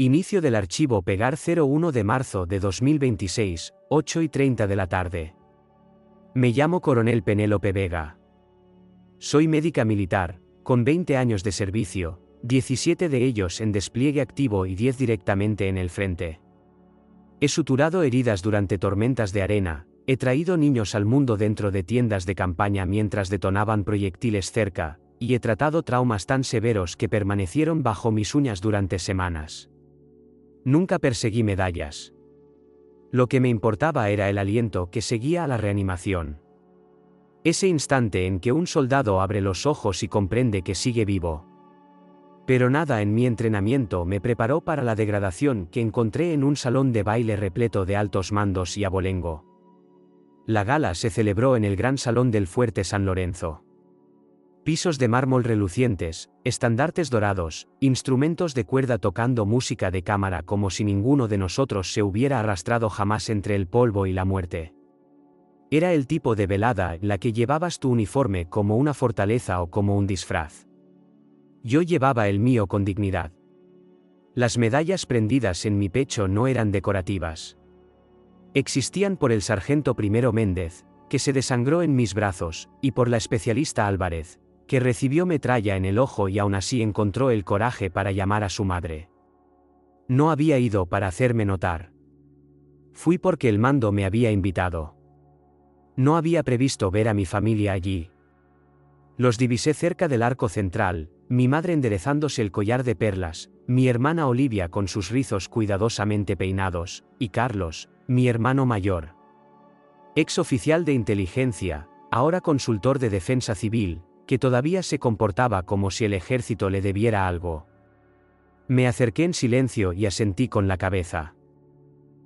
Inicio del archivo Pegar 01 de marzo de 2026, 8:30 de la tarde. Me llamo Coronel Penélope Vega. Soy médica militar, con 20 años de servicio, 17 de ellos en despliegue activo y 10 directamente en el frente. He suturado heridas durante tormentas de arena, he traído niños al mundo dentro de tiendas de campaña mientras detonaban proyectiles cerca, y he tratado traumas tan severos que permanecieron bajo mis uñas durante semanas. Nunca perseguí medallas. Lo que me importaba era el aliento que seguía a la reanimación. Ese instante en que un soldado abre los ojos y comprende que sigue vivo. Pero nada en mi entrenamiento me preparó para la degradación que encontré en un salón de baile repleto de altos mandos y abolengo. La gala se celebró en el gran salón del Fuerte San Lorenzo. Pisos de mármol relucientes, estandartes dorados, instrumentos de cuerda tocando música de cámara como si ninguno de nosotros se hubiera arrastrado jamás entre el polvo y la muerte. Era el tipo de velada en la que llevabas tu uniforme como una fortaleza o como un disfraz. Yo llevaba el mío con dignidad. Las medallas prendidas en mi pecho no eran decorativas. Existían por el sargento primero Méndez, que se desangró en mis brazos, y por la especialista Álvarez, que recibió metralla en el ojo y aún así encontró el coraje para llamar a su madre. No había ido para hacerme notar. Fui porque el mando me había invitado. No había previsto ver a mi familia allí. Los divisé cerca del arco central, mi madre enderezándose el collar de perlas, mi hermana Olivia con sus rizos cuidadosamente peinados, y Carlos, mi hermano mayor. Ex oficial de inteligencia, ahora consultor de defensa civil, que todavía se comportaba como si el ejército le debiera algo. Me acerqué en silencio y asentí con la cabeza.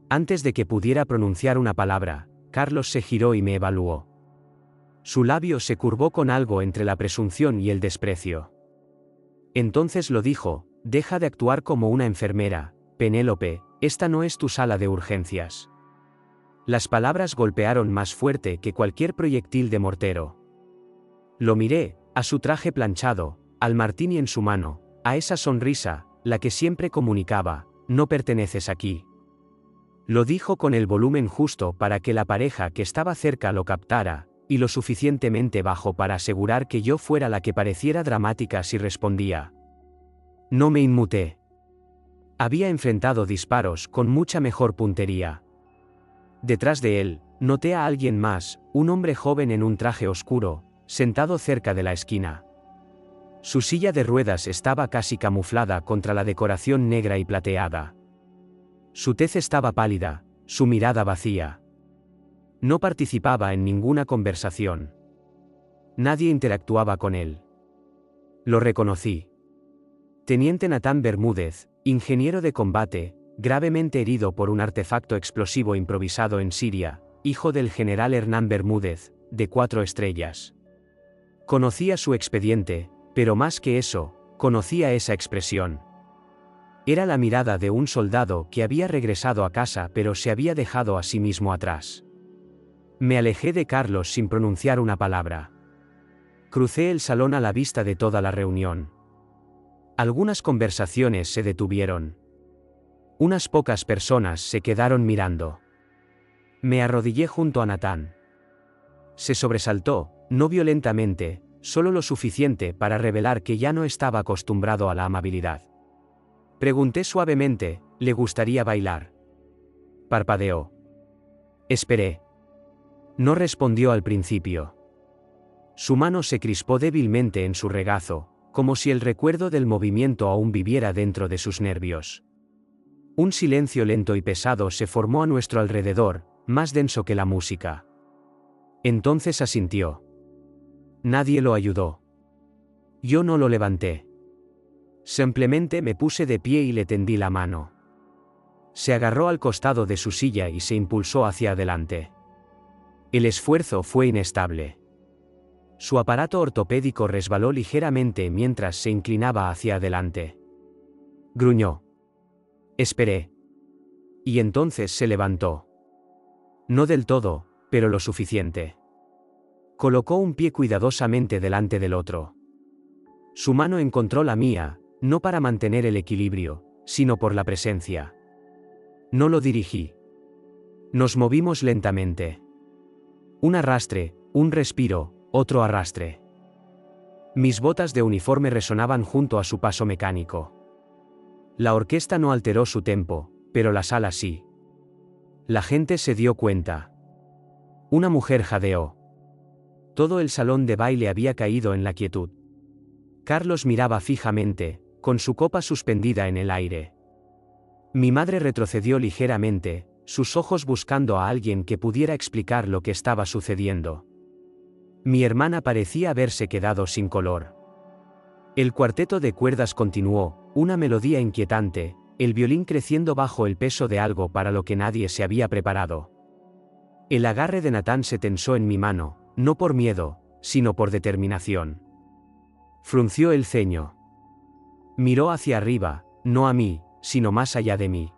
Antes de que pudiera pronunciar una palabra, Carlos se giró y me evaluó. Su labio se curvó con algo entre la presunción y el desprecio. Entonces lo dijo: deja de actuar como una enfermera, Penélope, esta no es tu sala de urgencias. Las palabras golpearon más fuerte que cualquier proyectil de mortero. Lo miré, a su traje planchado, al martini en su mano, a esa sonrisa, la que siempre comunicaba: no perteneces aquí. Lo dijo con el volumen justo para que la pareja que estaba cerca lo captara, y lo suficientemente bajo para asegurar que yo fuera la que pareciera dramática si respondía. No me inmuté. Había enfrentado disparos con mucha mejor puntería. Detrás de él, noté a alguien más, un hombre joven en un traje oscuro, sentado cerca de la esquina. Su silla de ruedas estaba casi camuflada contra la decoración negra y plateada. Su tez estaba pálida, su mirada vacía. No participaba en ninguna conversación. Nadie interactuaba con él. Lo reconocí. Teniente Natán Bermúdez, ingeniero de combate, gravemente herido por un artefacto explosivo improvisado en Siria, hijo del general Hernán Bermúdez, de 4 estrellas. Conocía su expediente, pero más que eso, conocía esa expresión. Era la mirada de un soldado que había regresado a casa pero se había dejado a sí mismo atrás. Me alejé de Carlos sin pronunciar una palabra. Crucé el salón a la vista de toda la reunión. Algunas conversaciones se detuvieron. Unas pocas personas se quedaron mirando. Me arrodillé junto a Natán. Se sobresaltó, no violentamente, solo lo suficiente para revelar que ya no estaba acostumbrado a la amabilidad. Pregunté suavemente: ¿le gustaría bailar? Parpadeó. Esperé. No respondió al principio. Su mano se crispó débilmente en su regazo, como si el recuerdo del movimiento aún viviera dentro de sus nervios. Un silencio lento y pesado se formó a nuestro alrededor, más denso que la música. Entonces asintió. Nadie lo ayudó. Yo no lo levanté. Simplemente me puse de pie y le tendí la mano. Se agarró al costado de su silla y se impulsó hacia adelante. El esfuerzo fue inestable. Su aparato ortopédico resbaló ligeramente mientras se inclinaba hacia adelante. Gruñó. Esperé. Y entonces se levantó. No del todo, pero lo suficiente. Colocó un pie cuidadosamente delante del otro. Su mano encontró la mía, no para mantener el equilibrio, sino por la presencia. No lo dirigí. Nos movimos lentamente. Un arrastre, un respiro, otro arrastre. Mis botas de uniforme resonaban junto a su paso mecánico. La orquesta no alteró su tempo, pero la sala sí. La gente se dio cuenta. Una mujer jadeó. Todo el salón de baile había caído en la quietud. Carlos miraba fijamente, con su copa suspendida en el aire. Mi madre retrocedió ligeramente, sus ojos buscando a alguien que pudiera explicar lo que estaba sucediendo. Mi hermana parecía haberse quedado sin color. El cuarteto de cuerdas continuó, una melodía inquietante, el violín creciendo bajo el peso de algo para lo que nadie se había preparado. El agarre de Natán se tensó en mi mano, no por miedo, sino por determinación. Frunció el ceño. Miró hacia arriba, no a mí, sino más allá de mí.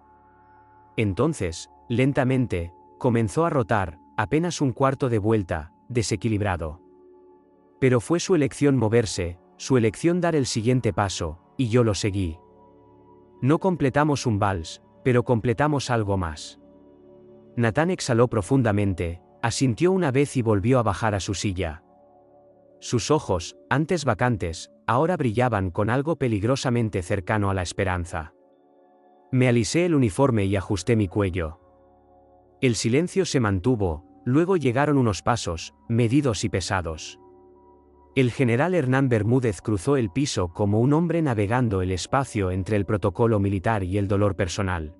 Entonces, lentamente, comenzó a rotar, apenas un cuarto de vuelta, desequilibrado. Pero fue su elección moverse, su elección dar el siguiente paso, y yo lo seguí. No completamos un vals, pero completamos algo más. Natán exhaló profundamente, asintió una vez y volvió a bajar a su silla. Sus ojos, antes vacantes, ahora brillaban con algo peligrosamente cercano a la esperanza. Me alisé el uniforme y ajusté mi cuello. El silencio se mantuvo, luego llegaron unos pasos, medidos y pesados. El general Hernán Bermúdez cruzó el piso como un hombre navegando el espacio entre el protocolo militar y el dolor personal.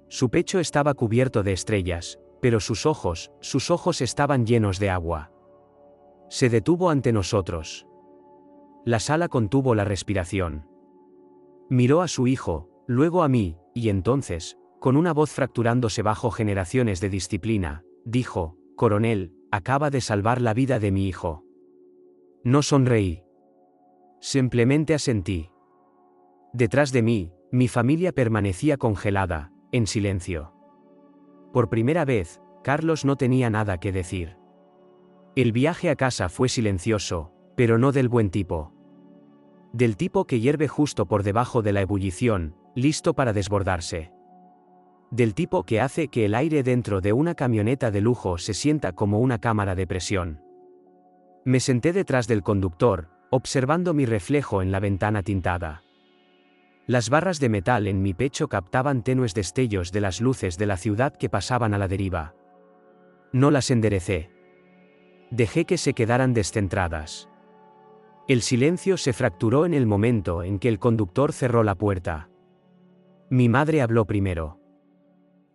Su pecho estaba cubierto de estrellas, pero sus ojos estaban llenos de agua. Se detuvo ante nosotros. La sala contuvo la respiración. Miró a su hijo, luego a mí, y entonces, con una voz fracturándose bajo generaciones de disciplina, dijo: «Coronel, acaba de salvar la vida de mi hijo». No sonreí. Simplemente asentí. Detrás de mí, mi familia permanecía congelada, en silencio. Por primera vez, Carlos no tenía nada que decir. El viaje a casa fue silencioso, pero no del buen tipo. Del tipo que hierve justo por debajo de la ebullición, listo para desbordarse. Del tipo que hace que el aire dentro de una camioneta de lujo se sienta como una cámara de presión. Me senté detrás del conductor, observando mi reflejo en la ventana tintada. Las barras de metal en mi pecho captaban tenues destellos de las luces de la ciudad que pasaban a la deriva. No las enderecé. Dejé que se quedaran descentradas. El silencio se fracturó en el momento en que el conductor cerró la puerta. Mi madre habló primero.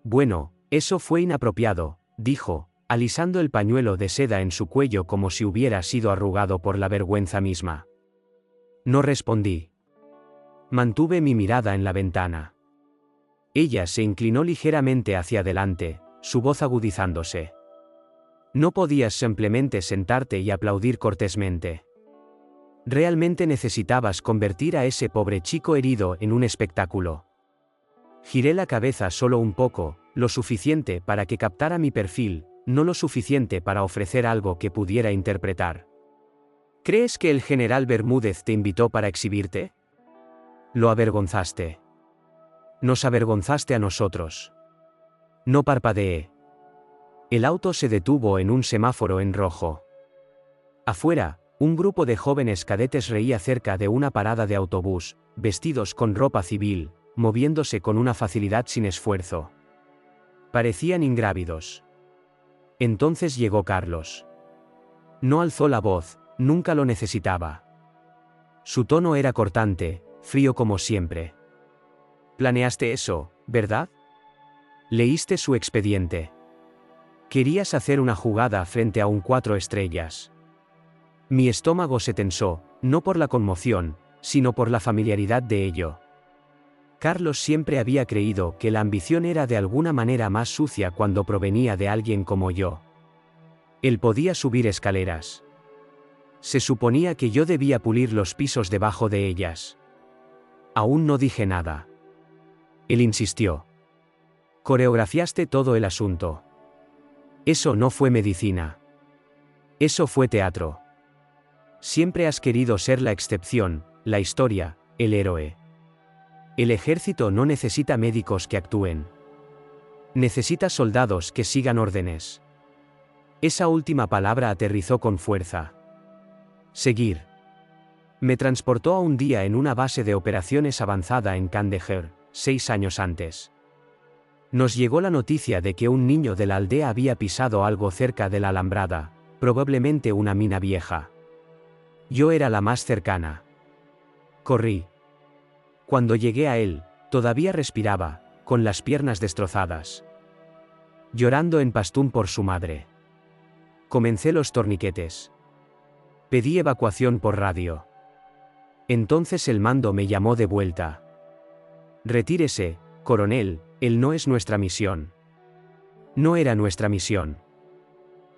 «Bueno, eso fue inapropiado», dijo, alisando el pañuelo de seda en su cuello como si hubiera sido arrugado por la vergüenza misma. No respondí. Mantuve mi mirada en la ventana. Ella se inclinó ligeramente hacia adelante, su voz agudizándose. «No podías simplemente sentarte y aplaudir cortésmente. Realmente necesitabas convertir a ese pobre chico herido en un espectáculo». Giré la cabeza solo un poco, lo suficiente para que captara mi perfil, no lo suficiente para ofrecer algo que pudiera interpretar. «¿Crees que el general Bermúdez te invitó para exhibirte? Lo avergonzaste. Nos avergonzaste a nosotros». No parpadeé. El auto se detuvo en un semáforo en rojo. Afuera, un grupo de jóvenes cadetes reía cerca de una parada de autobús, vestidos con ropa civil, moviéndose con una facilidad sin esfuerzo. Parecían ingrávidos. Entonces llegó Carlos. No alzó la voz, nunca lo necesitaba. Su tono era cortante, frío como siempre. «Planeaste eso, ¿verdad? Leíste su expediente. Querías hacer una jugada frente a un 4 estrellas». Mi estómago se tensó, no por la conmoción, sino por la familiaridad de ello. Carlos siempre había creído que la ambición era de alguna manera más sucia cuando provenía de alguien como yo. Él podía subir escaleras. Se suponía que yo debía pulir los pisos debajo de ellas. Aún no dije nada. Él insistió. «Coreografiaste todo el asunto. Eso no fue medicina. Eso fue teatro. Siempre has querido ser la excepción, la historia, el héroe. El ejército no necesita médicos que actúen. Necesita soldados que sigan órdenes. Esa última palabra aterrizó con fuerza. Seguir. Me transportó a un día en una base de operaciones avanzada en Kandahar, 6 años antes. Nos llegó la noticia de que un niño de la aldea había pisado algo cerca de la alambrada, probablemente una mina vieja. Yo era la más cercana. Corrí. Cuando llegué a él, todavía respiraba, con las piernas destrozadas. Llorando en pastún por su madre. Comencé los torniquetes. Pedí evacuación por radio. Entonces el mando me llamó de vuelta. Retírese, coronel, él no es nuestra misión. No era nuestra misión.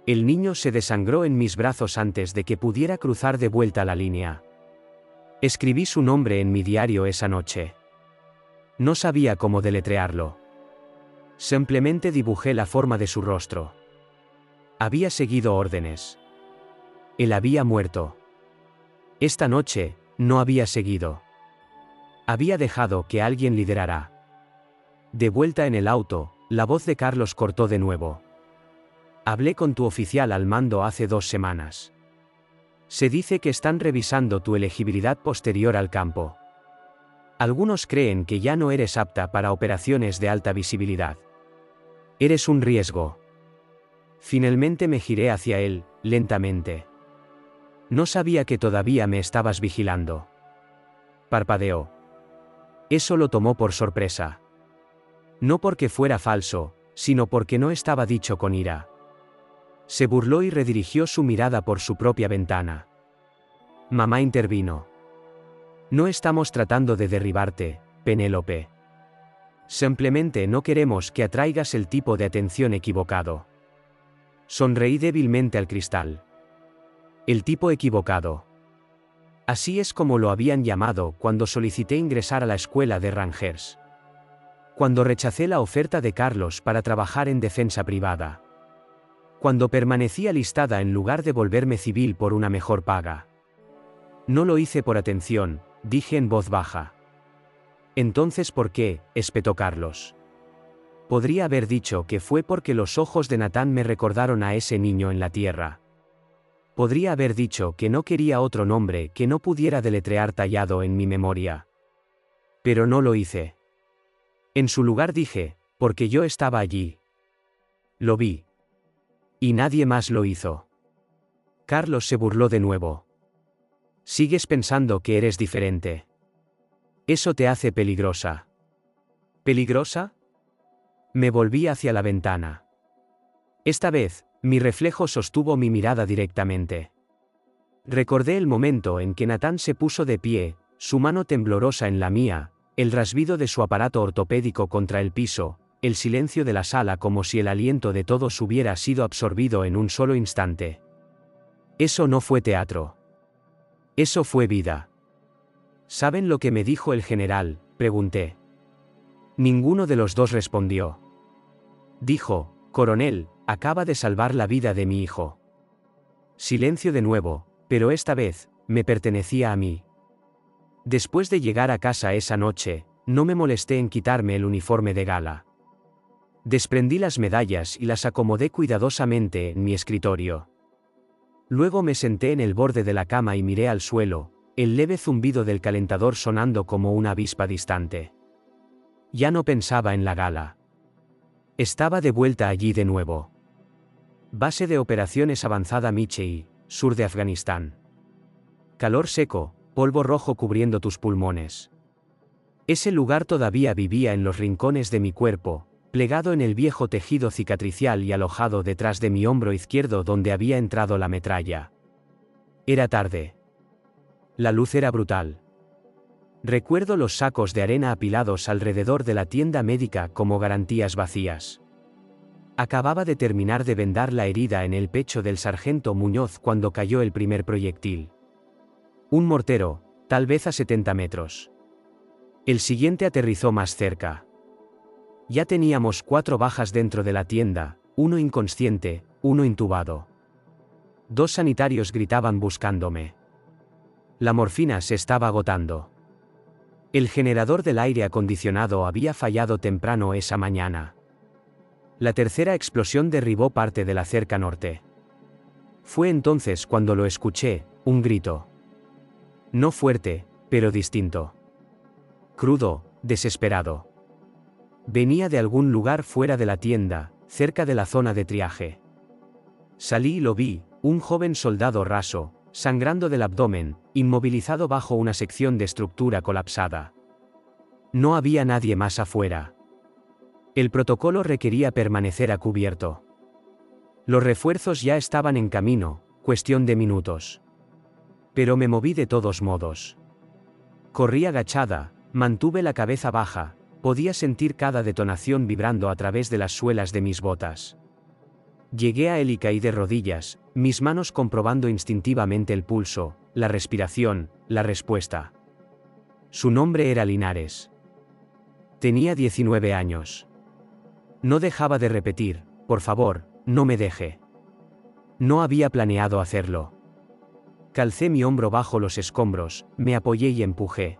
El niño se desangró en mis brazos antes de que pudiera cruzar de vuelta la línea. Escribí su nombre en mi diario esa noche. No sabía cómo deletrearlo. Simplemente dibujé la forma de su rostro. Había seguido órdenes. Él había muerto. Esta noche, no había seguido. Había dejado que alguien liderara. De vuelta en el auto, la voz de Carlos cortó de nuevo. Hablé con tu oficial al mando hace 2 semanas. Se dice que están revisando tu elegibilidad posterior al campo. Algunos creen que ya no eres apta para operaciones de alta visibilidad. Eres un riesgo. Finalmente me giré hacia él, lentamente. No sabía que todavía me estabas vigilando. Parpadeó. Eso lo tomó por sorpresa. No porque fuera falso, sino porque no estaba dicho con ira. Se burló y redirigió su mirada por su propia ventana. Mamá intervino. No estamos tratando de derribarte, Penélope. Simplemente no queremos que atraigas el tipo de atención equivocado. Sonreí débilmente al cristal. El tipo equivocado. Así es como lo habían llamado cuando solicité ingresar a la escuela de Rangers. Cuando rechacé la oferta de Carlos para trabajar en defensa privada. Cuando permanecí alistada en lugar de volverme civil por una mejor paga. No lo hice por atención, dije en voz baja. Entonces, ¿por qué?, espetó Carlos. Podría haber dicho que fue porque los ojos de Natán me recordaron a ese niño en la tierra. Podría haber dicho que no quería otro nombre que no pudiera deletrear tallado en mi memoria. Pero no lo hice. En su lugar dije, porque yo estaba allí. Lo vi. Y nadie más lo hizo. Carlos se burló de nuevo. Sigues pensando que eres diferente. Eso te hace peligrosa. ¿Peligrosa? Me volví hacia la ventana. Esta vez, mi reflejo sostuvo mi mirada directamente. Recordé el momento en que Natán se puso de pie, su mano temblorosa en la mía, el rasbido de su aparato ortopédico contra el piso, el silencio de la sala como si el aliento de todos hubiera sido absorbido en un solo instante. Eso no fue teatro. Eso fue vida. ¿Saben lo que me dijo el general?, pregunté. Ninguno de los dos respondió. Dijo, coronel, acaba de salvar la vida de mi hijo. Silencio de nuevo, pero esta vez, me pertenecía a mí. Después de llegar a casa esa noche, no me molesté en quitarme el uniforme de gala. Desprendí las medallas y las acomodé cuidadosamente en mi escritorio. Luego me senté en el borde de la cama y miré al suelo, el leve zumbido del calentador sonando como una avispa distante. Ya no pensaba en la gala. Estaba de vuelta allí de nuevo. Base de operaciones avanzada Michei, sur de Afganistán. Calor seco, polvo rojo cubriendo tus pulmones. Ese lugar todavía vivía en los rincones de mi cuerpo, plegado en el viejo tejido cicatricial y alojado detrás de mi hombro izquierdo donde había entrado la metralla. Era tarde. La luz era brutal. Recuerdo los sacos de arena apilados alrededor de la tienda médica como garantías vacías. Acababa de terminar de vendar la herida en el pecho del sargento Muñoz cuando cayó el primer proyectil. Un mortero, tal vez a 70 metros. El siguiente aterrizó más cerca. Ya teníamos 4 bajas dentro de la tienda, uno inconsciente, uno intubado. 2 sanitarios gritaban buscándome. La morfina se estaba agotando. El generador del aire acondicionado había fallado temprano esa mañana. La tercera explosión derribó parte de la cerca norte. Fue entonces cuando lo escuché, un grito. No fuerte, pero distinto. Crudo, desesperado. Venía de algún lugar fuera de la tienda, cerca de la zona de triaje. Salí y lo vi, un joven soldado raso, sangrando del abdomen, inmovilizado bajo una sección de estructura colapsada. No había nadie más afuera. El protocolo requería permanecer a cubierto. Los refuerzos ya estaban en camino, cuestión de minutos. Pero me moví de todos modos. Corrí agachada, mantuve la cabeza baja, podía sentir cada detonación vibrando a través de las suelas de mis botas. Llegué a él y caí de rodillas, mis manos comprobando instintivamente el pulso, la respiración, la respuesta. Su nombre era Linares. Tenía 19 años. No dejaba de repetir, por favor, no me deje. No había planeado hacerlo. Calcé mi hombro bajo los escombros, me apoyé y empujé.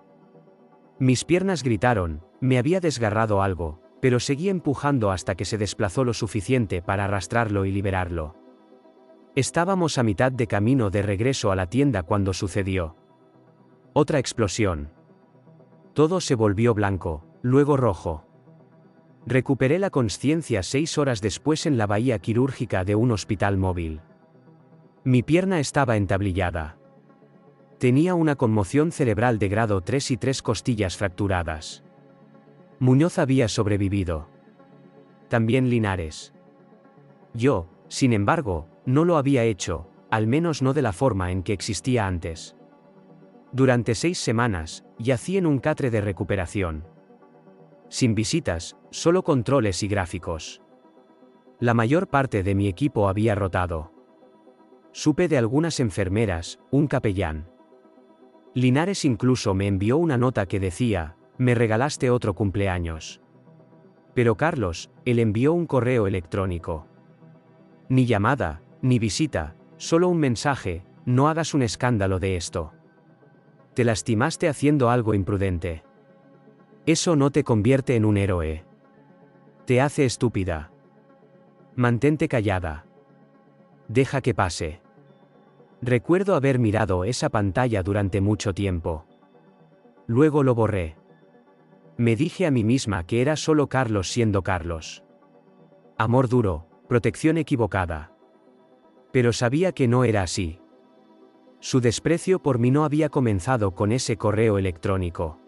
Mis piernas gritaron, me había desgarrado algo, pero seguí empujando hasta que se desplazó lo suficiente para arrastrarlo y liberarlo. Estábamos a mitad de camino de regreso a la tienda cuando sucedió. Otra explosión. Todo se volvió blanco, luego rojo. Recuperé la consciencia 6 horas después en la bahía quirúrgica de un hospital móvil. Mi pierna estaba entablillada. Tenía una conmoción cerebral de grado 3 y 3 costillas fracturadas. Muñoz había sobrevivido. También Linares. Yo, sin embargo, no lo había hecho, al menos no de la forma en que existía antes. Durante 6 semanas, yací en un catre de recuperación. Sin visitas, solo controles y gráficos. La mayor parte de mi equipo había rotado. Supe de algunas enfermeras, un capellán. Linares incluso me envió una nota que decía, me regalaste otro cumpleaños. Pero Carlos, él envió un correo electrónico. Ni llamada, ni visita, solo un mensaje, no hagas un escándalo de esto. Te lastimaste haciendo algo imprudente. Eso no te convierte en un héroe. Te hace estúpida. Mantente callada. Deja que pase. Recuerdo haber mirado esa pantalla durante mucho tiempo. Luego lo borré. Me dije a mí misma que era solo Carlos siendo Carlos. Amor duro, protección equivocada. Pero sabía que no era así. Su desprecio por mí no había comenzado con ese correo electrónico.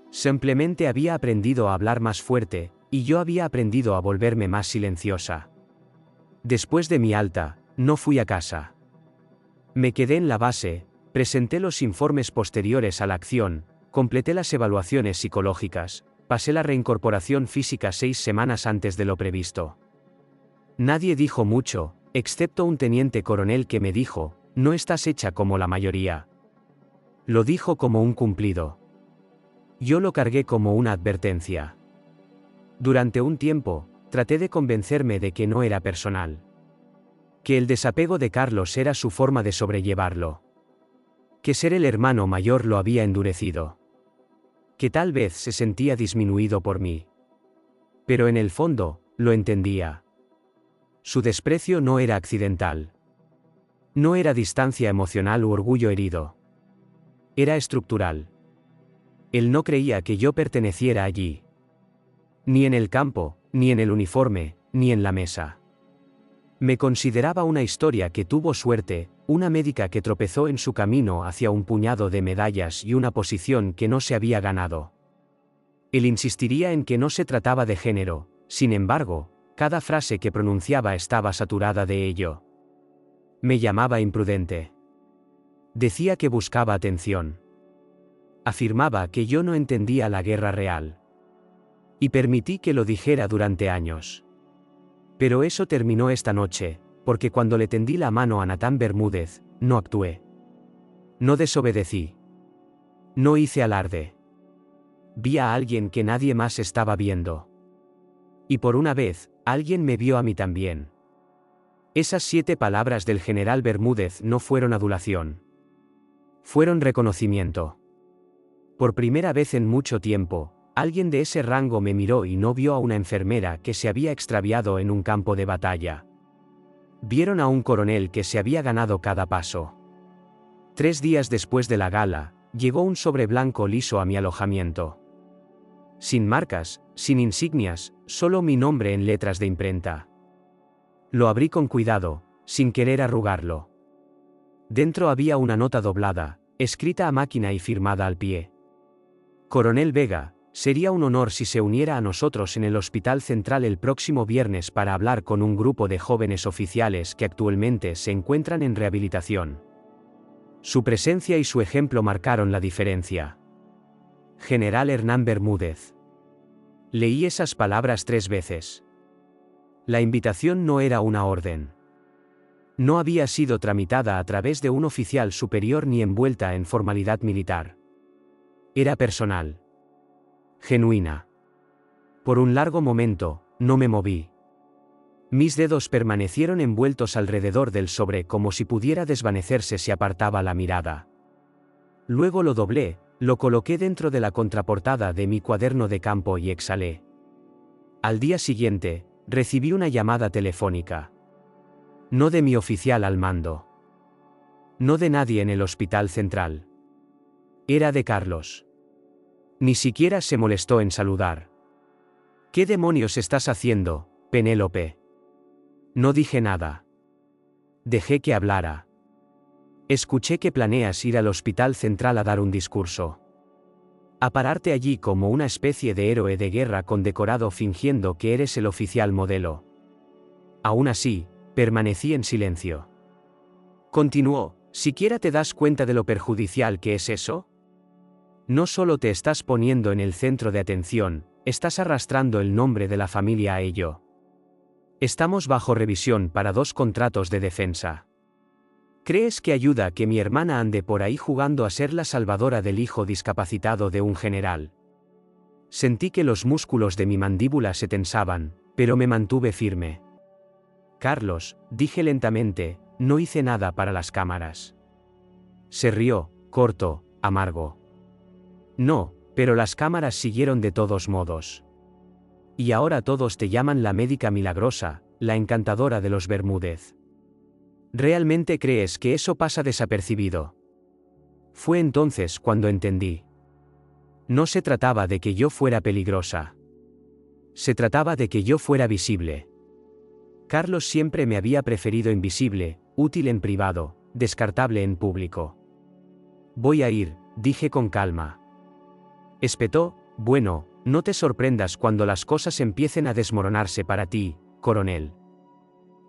Simplemente había aprendido a hablar más fuerte, y yo había aprendido a volverme más silenciosa. Después de mi alta, no fui a casa. Me quedé en la base, presenté los informes posteriores a la acción, completé las evaluaciones psicológicas, pasé la reincorporación física 6 semanas antes de lo previsto. Nadie dijo mucho, excepto un teniente coronel que me dijo, no estás hecha como la mayoría. Lo dijo como un cumplido. Yo lo cargué como una advertencia. Durante un tiempo, traté de convencerme de que no era personal. Que el desapego de Carlos era su forma de sobrellevarlo. Que ser el hermano mayor lo había endurecido. Que tal vez se sentía disminuido por mí. Pero en el fondo, lo entendía. Su desprecio no era accidental. No era distancia emocional u orgullo herido. Era estructural. Él no creía que yo perteneciera allí. Ni en el campo, ni en el uniforme, ni en la mesa. Me consideraba una historia que tuvo suerte, una médica que tropezó en su camino hacia un puñado de medallas y una posición que no se había ganado. Él insistiría en que no se trataba de género, sin embargo, cada frase que pronunciaba estaba saturada de ello. Me llamaba imprudente. Decía que buscaba atención. Afirmaba que yo no entendía la guerra real. Y permití que lo dijera durante años. Pero eso terminó esta noche, porque cuando le tendí la mano a Natán Bermúdez, no actué. No desobedecí. No hice alarde. Vi a alguien que nadie más estaba viendo. Y por una vez, alguien me vio a mí también. Esas 7 palabras del general Bermúdez no fueron adulación. Fueron reconocimiento. Por primera vez en mucho tiempo, alguien de ese rango me miró y no vio a una enfermera que se había extraviado en un campo de batalla. Vieron a un coronel que se había ganado cada paso. 3 días después de la gala, llegó un sobre blanco liso a mi alojamiento. Sin marcas, sin insignias, solo mi nombre en letras de imprenta. Lo abrí con cuidado, sin querer arrugarlo. Dentro había una nota doblada, escrita a máquina y firmada al pie. Coronel Vega, sería un honor si se uniera a nosotros en el Hospital Central el próximo viernes para hablar con un grupo de jóvenes oficiales que actualmente se encuentran en rehabilitación. Su presencia y su ejemplo marcaron la diferencia. General Hernán Bermúdez. Leí esas palabras 3 veces. La invitación no era una orden. No había sido tramitada a través de un oficial superior ni envuelta en formalidad militar. Era personal. Genuina. Por un largo momento, no me moví. Mis dedos permanecieron envueltos alrededor del sobre como si pudiera desvanecerse si apartaba la mirada. Luego lo doblé, lo coloqué dentro de la contraportada de mi cuaderno de campo y exhalé. Al día siguiente, recibí una llamada telefónica. No de mi oficial al mando. No de nadie en el Hospital Central. Era de Carlos. Ni siquiera se molestó en saludar. ¿Qué demonios estás haciendo, Penélope? No dije nada. Dejé que hablara. Escuché que planeas ir al Hospital Central a dar un discurso. A pararte allí como una especie de héroe de guerra condecorado fingiendo que eres el oficial modelo. Aún así, permanecí en silencio. Continuó, ¿siquiera te das cuenta de lo perjudicial que es eso? No solo te estás poniendo en el centro de atención, estás arrastrando el nombre de la familia a ello. Estamos bajo revisión para 2 contratos de defensa. ¿Crees que ayuda que mi hermana ande por ahí jugando a ser la salvadora del hijo discapacitado de un general? Sentí que los músculos de mi mandíbula se tensaban, pero me mantuve firme. Carlos, dije lentamente, no hice nada para las cámaras. Se rió, corto, amargo. No, pero las cámaras siguieron de todos modos. Y ahora todos te llaman la médica milagrosa, la encantadora de los Bermúdez. ¿Realmente crees que eso pasa desapercibido? Fue entonces cuando entendí. No se trataba de que yo fuera peligrosa. Se trataba de que yo fuera visible. Carlos siempre me había preferido invisible, útil en privado, descartable en público. Voy a ir, dije con calma. Espetó, bueno, no te sorprendas cuando las cosas empiecen a desmoronarse para ti, coronel.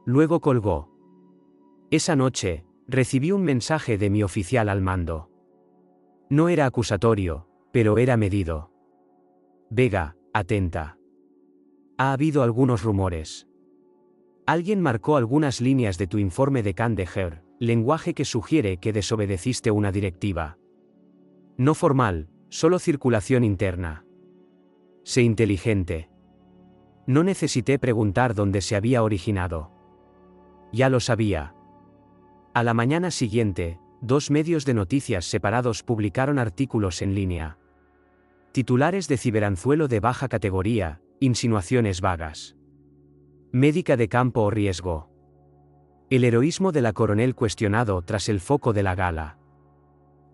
Luego colgó. Esa noche, recibí un mensaje de mi oficial al mando. No era acusatorio, pero era medido. Vega, atenta. Ha habido algunos rumores. Alguien marcó algunas líneas de tu informe de Kandahar, lenguaje que sugiere que desobedeciste una directiva. No formal, solo circulación interna. Sé inteligente. No necesité preguntar dónde se había originado. Ya lo sabía. A la mañana siguiente, 2 medios de noticias separados publicaron artículos en línea. Titulares de ciberanzuelo de baja categoría, insinuaciones vagas. Médica de campo o riesgo. El heroísmo de la coronel cuestionado tras el foco de la gala.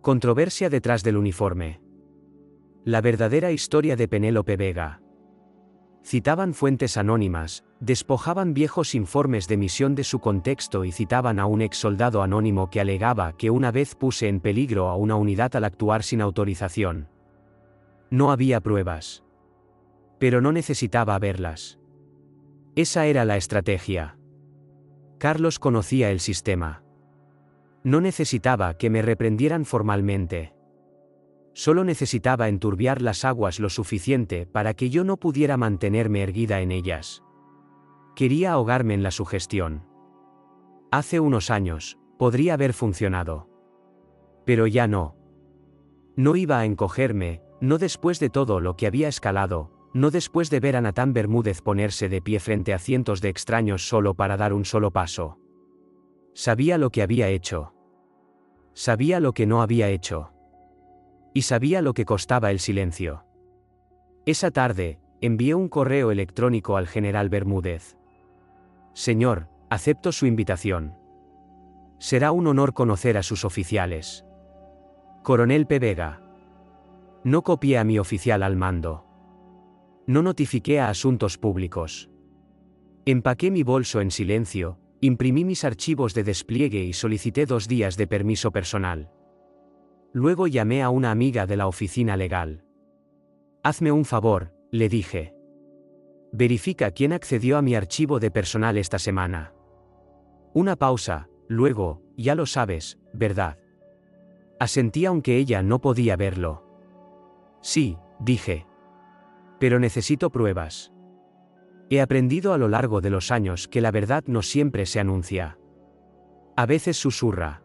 Controversia detrás del uniforme. La verdadera historia de Penélope Vega. Citaban fuentes anónimas, despojaban viejos informes de misión de su contexto y citaban a un ex soldado anónimo que alegaba que una vez puse en peligro a una unidad al actuar sin autorización. No había pruebas. Pero no necesitaba verlas. Esa era la estrategia. Carlos conocía el sistema. No necesitaba que me reprendieran formalmente. Solo necesitaba enturbiar las aguas lo suficiente para que yo no pudiera mantenerme erguida en ellas. Quería ahogarme en la sugestión. Hace unos años, podría haber funcionado. Pero ya no. No iba a encogerme, no después de todo lo que había escalado, no después de ver a Natán Bermúdez ponerse de pie frente a cientos de extraños solo para dar un solo paso. Sabía lo que había hecho. Sabía lo que no había hecho. Y sabía lo que costaba el silencio. Esa tarde, envié un correo electrónico al general Bermúdez. Señor, acepto su invitación. Será un honor conocer a sus oficiales. Coronel P. Vega. No copié a mi oficial al mando. No notifiqué a asuntos públicos. Empaqué mi bolso en silencio, imprimí mis archivos de despliegue y solicité 2 días de permiso personal. Luego llamé a una amiga de la oficina legal. Hazme un favor, le dije. Verifica quién accedió a mi archivo de personal esta semana. Una pausa, luego, ya lo sabes, ¿verdad? Asentí aunque ella no podía verlo. Sí, dije. Pero necesito pruebas. He aprendido a lo largo de los años que la verdad no siempre se anuncia. A veces susurra.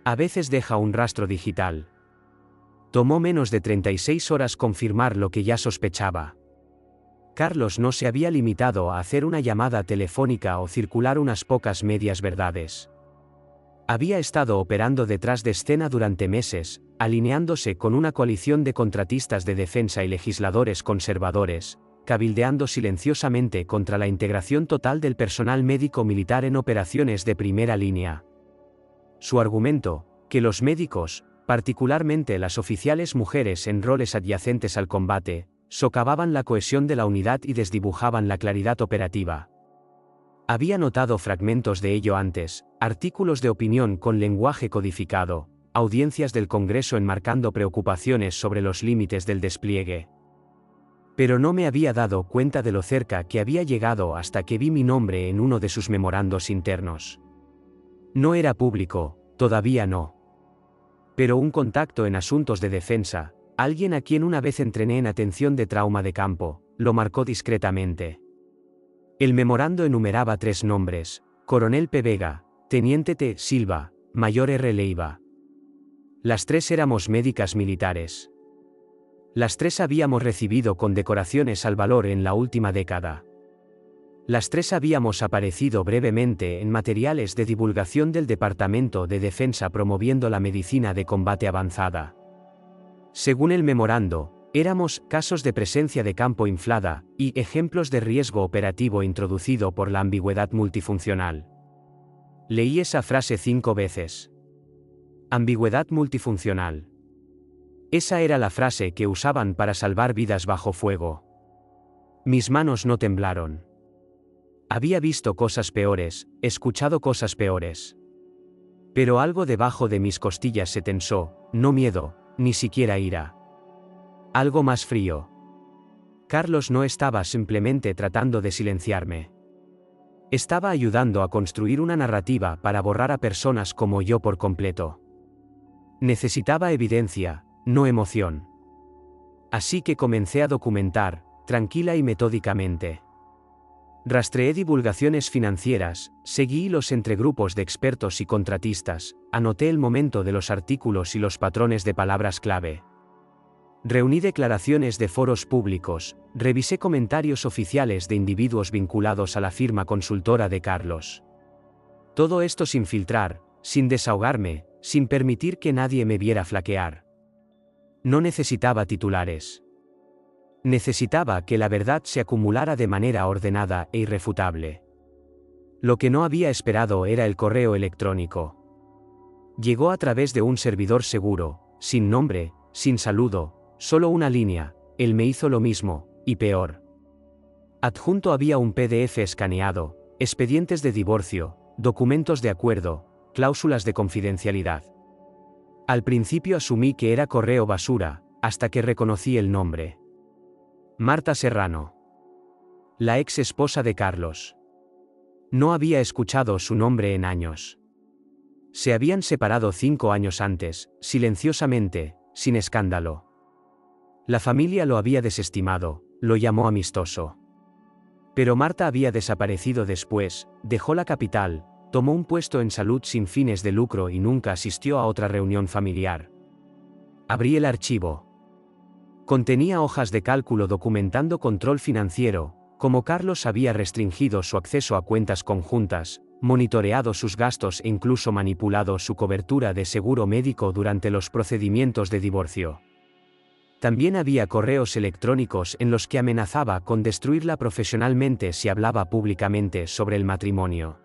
A veces deja un rastro digital. Tomó menos de 36 horas confirmar lo que ya sospechaba. Carlos no se había limitado a hacer una llamada telefónica o circular unas pocas medias verdades. Había estado operando detrás de escena durante meses, alineándose con una coalición de contratistas de defensa y legisladores conservadores, cabildeando silenciosamente contra la integración total del personal médico-militar en operaciones de primera línea. Su argumento, que los médicos, particularmente las oficiales mujeres en roles adyacentes al combate, socavaban la cohesión de la unidad y desdibujaban la claridad operativa. Había notado fragmentos de ello antes, artículos de opinión con lenguaje codificado, audiencias del Congreso enmarcando preocupaciones sobre los límites del despliegue. Pero no me había dado cuenta de lo cerca que había llegado hasta que vi mi nombre en uno de sus memorandos internos. No era público, todavía no. Pero un contacto en asuntos de defensa, alguien a quien una vez entrené en atención de trauma de campo, lo marcó discretamente. El memorando enumeraba 3 nombres: Coronel P. Vega, Teniente T. Silva, Mayor R. Leiva. Las 3 éramos médicas militares. Las 3 habíamos recibido condecoraciones al valor en la última década. Las 3 habíamos aparecido brevemente en materiales de divulgación del Departamento de Defensa promoviendo la medicina de combate avanzada. Según el memorando, éramos casos de presencia de campo inflada y ejemplos de riesgo operativo introducido por la ambigüedad multifuncional. Leí esa frase 5 veces. Ambigüedad multifuncional. Esa era la frase que usaban para salvar vidas bajo fuego. Mis manos no temblaron. Había visto cosas peores, escuchado cosas peores. Pero algo debajo de mis costillas se tensó, no miedo, ni siquiera ira. Algo más frío. Carlos no estaba simplemente tratando de silenciarme. Estaba ayudando a construir una narrativa para borrar a personas como yo por completo. Necesitaba evidencia, no emoción. Así que comencé a documentar, tranquila y metódicamente. Rastreé divulgaciones financieras, seguí hilos entre grupos de expertos y contratistas, anoté el momento de los artículos y los patrones de palabras clave. Reuní declaraciones de foros públicos, revisé comentarios oficiales de individuos vinculados a la firma consultora de Carlos. Todo esto sin filtrar, sin desahogarme, sin permitir que nadie me viera flaquear. No necesitaba titulares. Necesitaba que la verdad se acumulara de manera ordenada e irrefutable. Lo que no había esperado era el correo electrónico. Llegó a través de un servidor seguro, sin nombre, sin saludo, solo una línea. Él me hizo lo mismo, y peor. Adjunto había un PDF escaneado, expedientes de divorcio, documentos de acuerdo, cláusulas de confidencialidad. Al principio asumí que era correo basura, hasta que reconocí el nombre. Marta Serrano. La ex esposa de Carlos. No había escuchado su nombre en años. Se habían separado 5 años antes, silenciosamente, sin escándalo. La familia lo había desestimado, lo llamó amistoso. Pero Marta había desaparecido después, dejó la capital, tomó un puesto en salud sin fines de lucro y nunca asistió a otra reunión familiar. Abrí el archivo. Contenía hojas de cálculo documentando control financiero, como Carlos había restringido su acceso a cuentas conjuntas, monitoreado sus gastos e incluso manipulado su cobertura de seguro médico durante los procedimientos de divorcio. También había correos electrónicos en los que amenazaba con destruirla profesionalmente si hablaba públicamente sobre el matrimonio.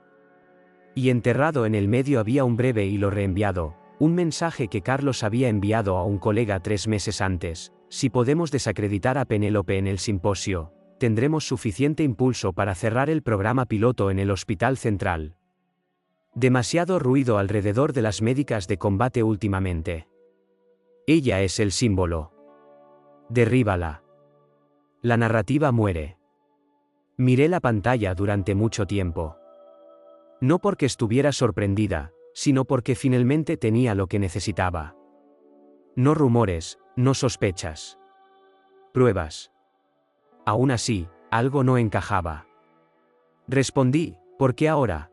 Y enterrado en el medio había un breve hilo reenviado, un mensaje que Carlos había enviado a un colega 3 meses antes: si podemos desacreditar a Penélope en el simposio, tendremos suficiente impulso para cerrar el programa piloto en el Hospital Central. Demasiado ruido alrededor de las médicas de combate últimamente. Ella es el símbolo. Derríbala. La narrativa muere. Miré la pantalla durante mucho tiempo. No porque estuviera sorprendida, sino porque finalmente tenía lo que necesitaba. No rumores, no sospechas. Pruebas. Aún así, algo no encajaba. Respondí: ¿por qué ahora?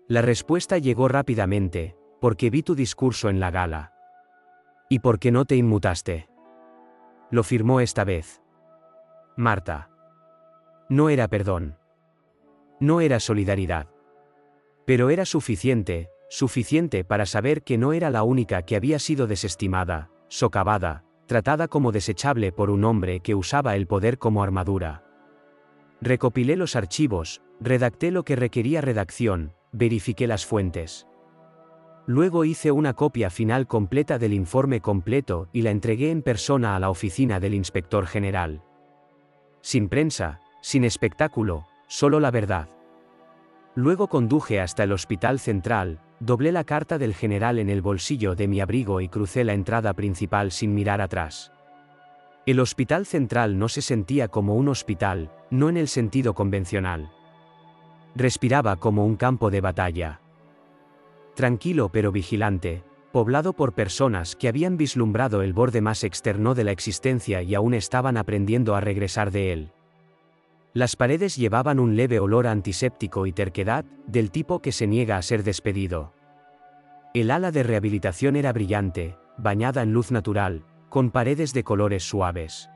La respuesta llegó rápidamente: porque vi tu discurso en la gala. ¿Y por qué no te inmutaste? Lo firmó esta vez Marta. No era perdón. No era solidaridad. Pero era suficiente para saber que no era la única que había sido desestimada, socavada, tratada como desechable por un hombre que usaba el poder como armadura. Recopilé los archivos, redacté lo que requería redacción, verifiqué las fuentes. Luego hice una copia final completa del informe completo y la entregué en persona a la oficina del inspector general. Sin prensa, sin espectáculo, solo la verdad. Luego conduje hasta el Hospital Central, doblé la carta del general en el bolsillo de mi abrigo y crucé la entrada principal sin mirar atrás. El Hospital Central no se sentía como un hospital, no en el sentido convencional. Respiraba como un campo de batalla. Tranquilo pero vigilante, poblado por personas que habían vislumbrado el borde más externo de la existencia y aún estaban aprendiendo a regresar de él. Las paredes llevaban un leve olor antiséptico y terquedad, del tipo que se niega a ser despedido. El ala de rehabilitación era brillante, bañada en luz natural, con paredes de colores suaves.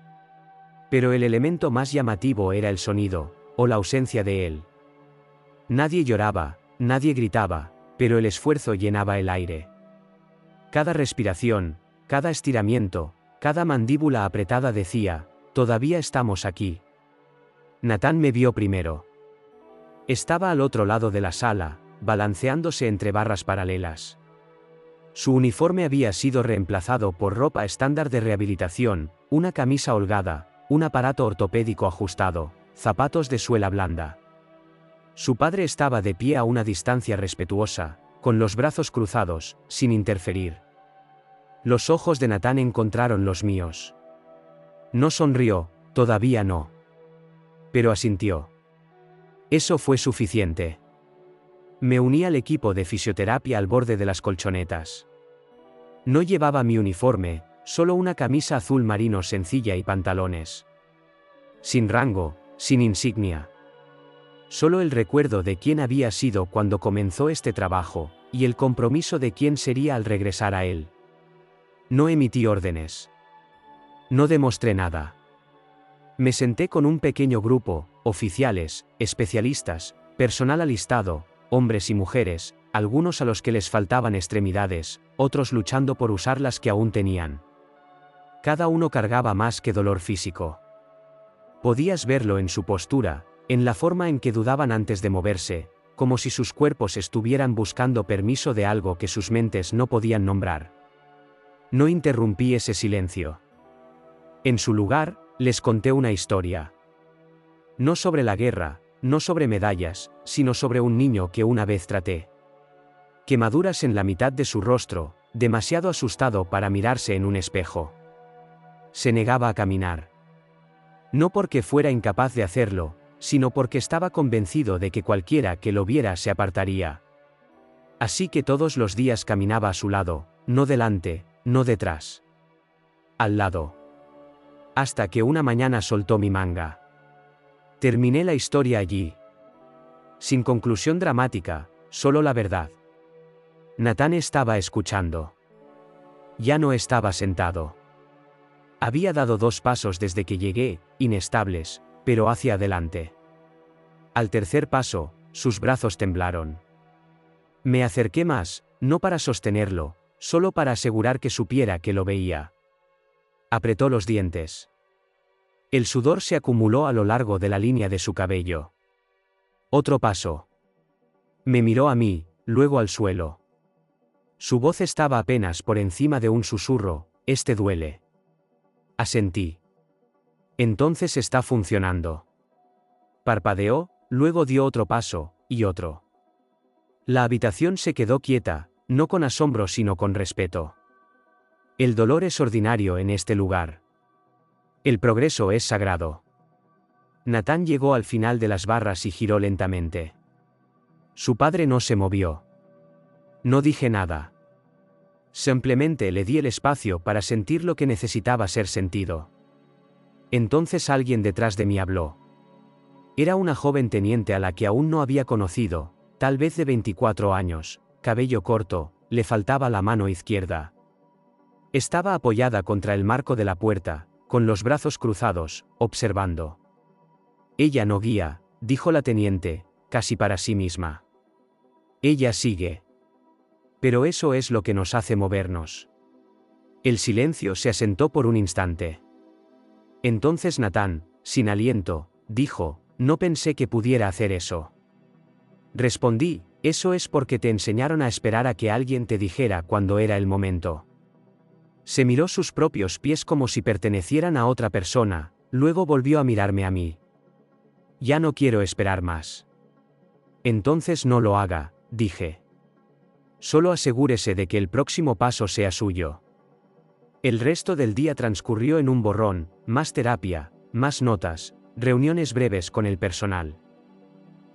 Pero el elemento más llamativo era el sonido, o la ausencia de él. Nadie lloraba, nadie gritaba, pero el esfuerzo llenaba el aire. Cada respiración, cada estiramiento, cada mandíbula apretada decía: todavía estamos aquí. Natán me vio primero. Estaba al otro lado de la sala, balanceándose entre barras paralelas. Su uniforme había sido reemplazado por ropa estándar de rehabilitación, una camisa holgada, un aparato ortopédico ajustado, zapatos de suela blanda. Su padre estaba de pie a una distancia respetuosa, con los brazos cruzados, sin interferir. Los ojos de Natán encontraron los míos. No sonrió, todavía no. Pero asintió. Eso fue suficiente. Me uní al equipo de fisioterapia al borde de las colchonetas. No llevaba mi uniforme, solo una camisa azul marino sencilla y pantalones. Sin rango, sin insignia. Solo el recuerdo de quién había sido cuando comenzó este trabajo, y el compromiso de quién sería al regresar a él. No emití órdenes. No demostré nada. Me senté con un pequeño grupo, oficiales, especialistas, personal alistado, hombres y mujeres, algunos a los que les faltaban extremidades, otros luchando por usar las que aún tenían. Cada uno cargaba más que dolor físico. Podías verlo en su postura, en la forma en que dudaban antes de moverse, como si sus cuerpos estuvieran buscando permiso de algo que sus mentes no podían nombrar. No interrumpí ese silencio. En su lugar, les conté una historia. No sobre la guerra, no sobre medallas, sino sobre un niño que una vez traté. Quemaduras en la mitad de su rostro, demasiado asustado para mirarse en un espejo. Se negaba a caminar. No porque fuera incapaz de hacerlo, sino porque estaba convencido de que cualquiera que lo viera se apartaría. Así que todos los días caminaba a su lado, no delante, no detrás. Al lado. Hasta que una mañana soltó mi manga. Terminé la historia allí. Sin conclusión dramática, solo la verdad. Natán estaba escuchando. Ya no estaba sentado. Había dado 2 pasos desde que llegué, inestables, pero hacia adelante. Al tercer paso, sus brazos temblaron. Me acerqué más, no para sostenerlo, solo para asegurar que supiera que lo veía. Apretó los dientes. El sudor se acumuló a lo largo de la línea de su cabello. Otro paso. Me miró a mí, luego al suelo. Su voz estaba apenas por encima de un susurro: «Este duele». Asentí. Entonces está funcionando. Parpadeó, luego dio otro paso, y otro. La habitación se quedó quieta, no con asombro sino con respeto. El dolor es ordinario en este lugar. El progreso es sagrado. Natán llegó al final de las barras y giró lentamente. Su padre no se movió. No dije nada. Simplemente le di el espacio para sentir lo que necesitaba ser sentido. Entonces alguien detrás de mí habló. Era una joven teniente a la que aún no había conocido, tal vez de 24 años, cabello corto, le faltaba la mano izquierda. Estaba apoyada contra el marco de la puerta, con los brazos cruzados, observando. Ella no guía, dijo la teniente, casi para sí misma. Ella sigue. Pero eso es lo que nos hace movernos. El silencio se asentó por un instante. Entonces Natán, sin aliento, dijo: «No pensé que pudiera hacer eso». Respondí: «Eso es porque te enseñaron a esperar a que alguien te dijera cuando era el momento». Se miró sus propios pies como si pertenecieran a otra persona, luego volvió a mirarme a mí. «Ya no quiero esperar más». «Entonces no lo haga», dije. «Solo asegúrese de que el próximo paso sea suyo». El resto del día transcurrió en un borrón: más terapia, más notas, reuniones breves con el personal.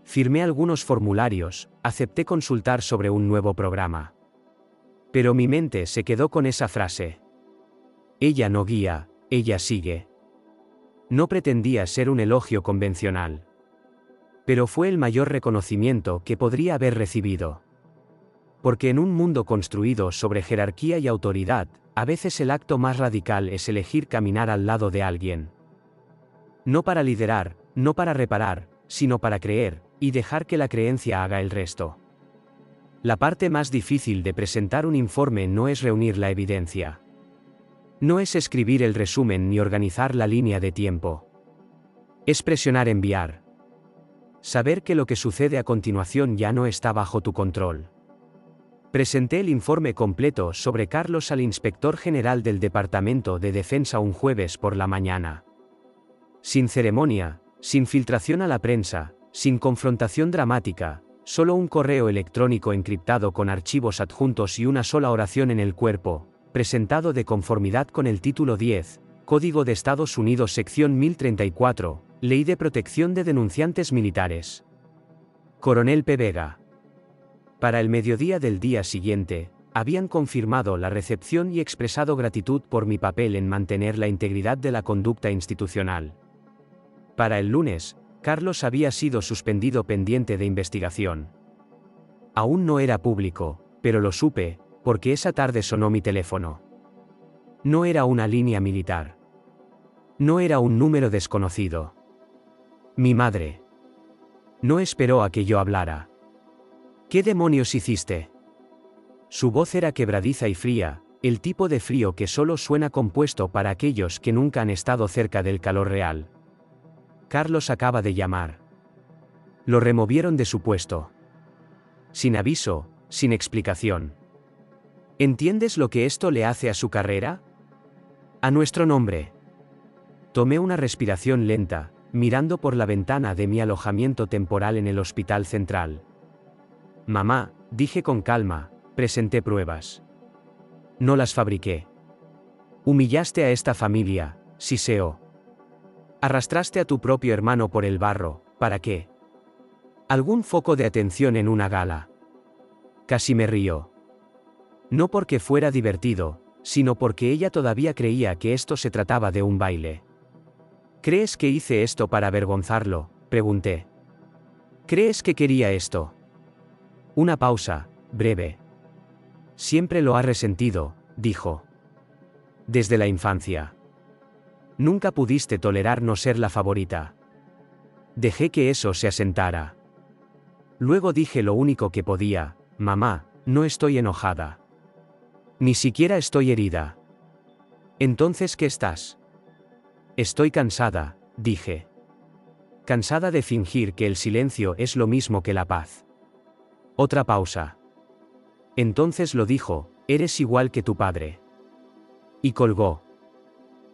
Firmé algunos formularios, acepté consultar sobre un nuevo programa. Pero mi mente se quedó con esa frase. Ella no guía, ella sigue. No pretendía ser un elogio convencional. Pero fue el mayor reconocimiento que podría haber recibido. Porque en un mundo construido sobre jerarquía y autoridad, a veces el acto más radical es elegir caminar al lado de alguien. No para liderar, no para reparar, sino para creer, y dejar que la creencia haga el resto. La parte más difícil de presentar un informe no es reunir la evidencia. No es escribir el resumen ni organizar la línea de tiempo. Es presionar enviar. Saber que lo que sucede a continuación ya no está bajo tu control. Presenté el informe completo sobre Carlos al inspector general del Departamento de Defensa un jueves por la mañana. Sin ceremonia, sin filtración a la prensa, sin confrontación dramática, solo un correo electrónico encriptado con archivos adjuntos y una sola oración en el cuerpo, presentado de conformidad con el título 10, Código de Estados Unidos sección 1034, Ley de Protección de Denunciantes Militares. Coronel P. Vega. Para el mediodía del día siguiente, habían confirmado la recepción y expresado gratitud por mi papel en mantener la integridad de la conducta institucional. Para el lunes, Carlos había sido suspendido pendiente de investigación. Aún no era público, pero lo supe, porque esa tarde sonó mi teléfono. No era una línea militar. No era un número desconocido. Mi madre. No esperó a que yo hablara. ¿Qué demonios hiciste? Su voz era quebradiza y fría, el tipo de frío que solo suena compuesto para aquellos que nunca han estado cerca del calor real. Carlos acaba de llamar. Lo removieron de su puesto. Sin aviso, sin explicación. ¿Entiendes lo que esto le hace a su carrera? A nuestro nombre. Tomé una respiración lenta, mirando por la ventana de mi alojamiento temporal en el Hospital Central. Mamá, dije con calma, presenté pruebas. No las fabriqué. Humillaste a esta familia, Siseo. Arrastraste a tu propio hermano por el barro, ¿para qué? Algún foco de atención en una gala. Casi me río. No porque fuera divertido, sino porque ella todavía creía que esto se trataba de un baile. ¿Crees que hice esto para avergonzarlo?, pregunté. ¿Crees que quería esto? Una pausa, breve. Siempre lo ha resentido, dijo. Desde la infancia. Nunca pudiste tolerar no ser la favorita. Dejé que eso se asentara. Luego dije lo único que podía: mamá, no estoy enojada. Ni siquiera estoy herida. ¿Entonces qué estás? Estoy cansada, dije. Cansada de fingir que el silencio es lo mismo que la paz. Otra pausa. Entonces lo dijo: eres igual que tu padre. Y colgó.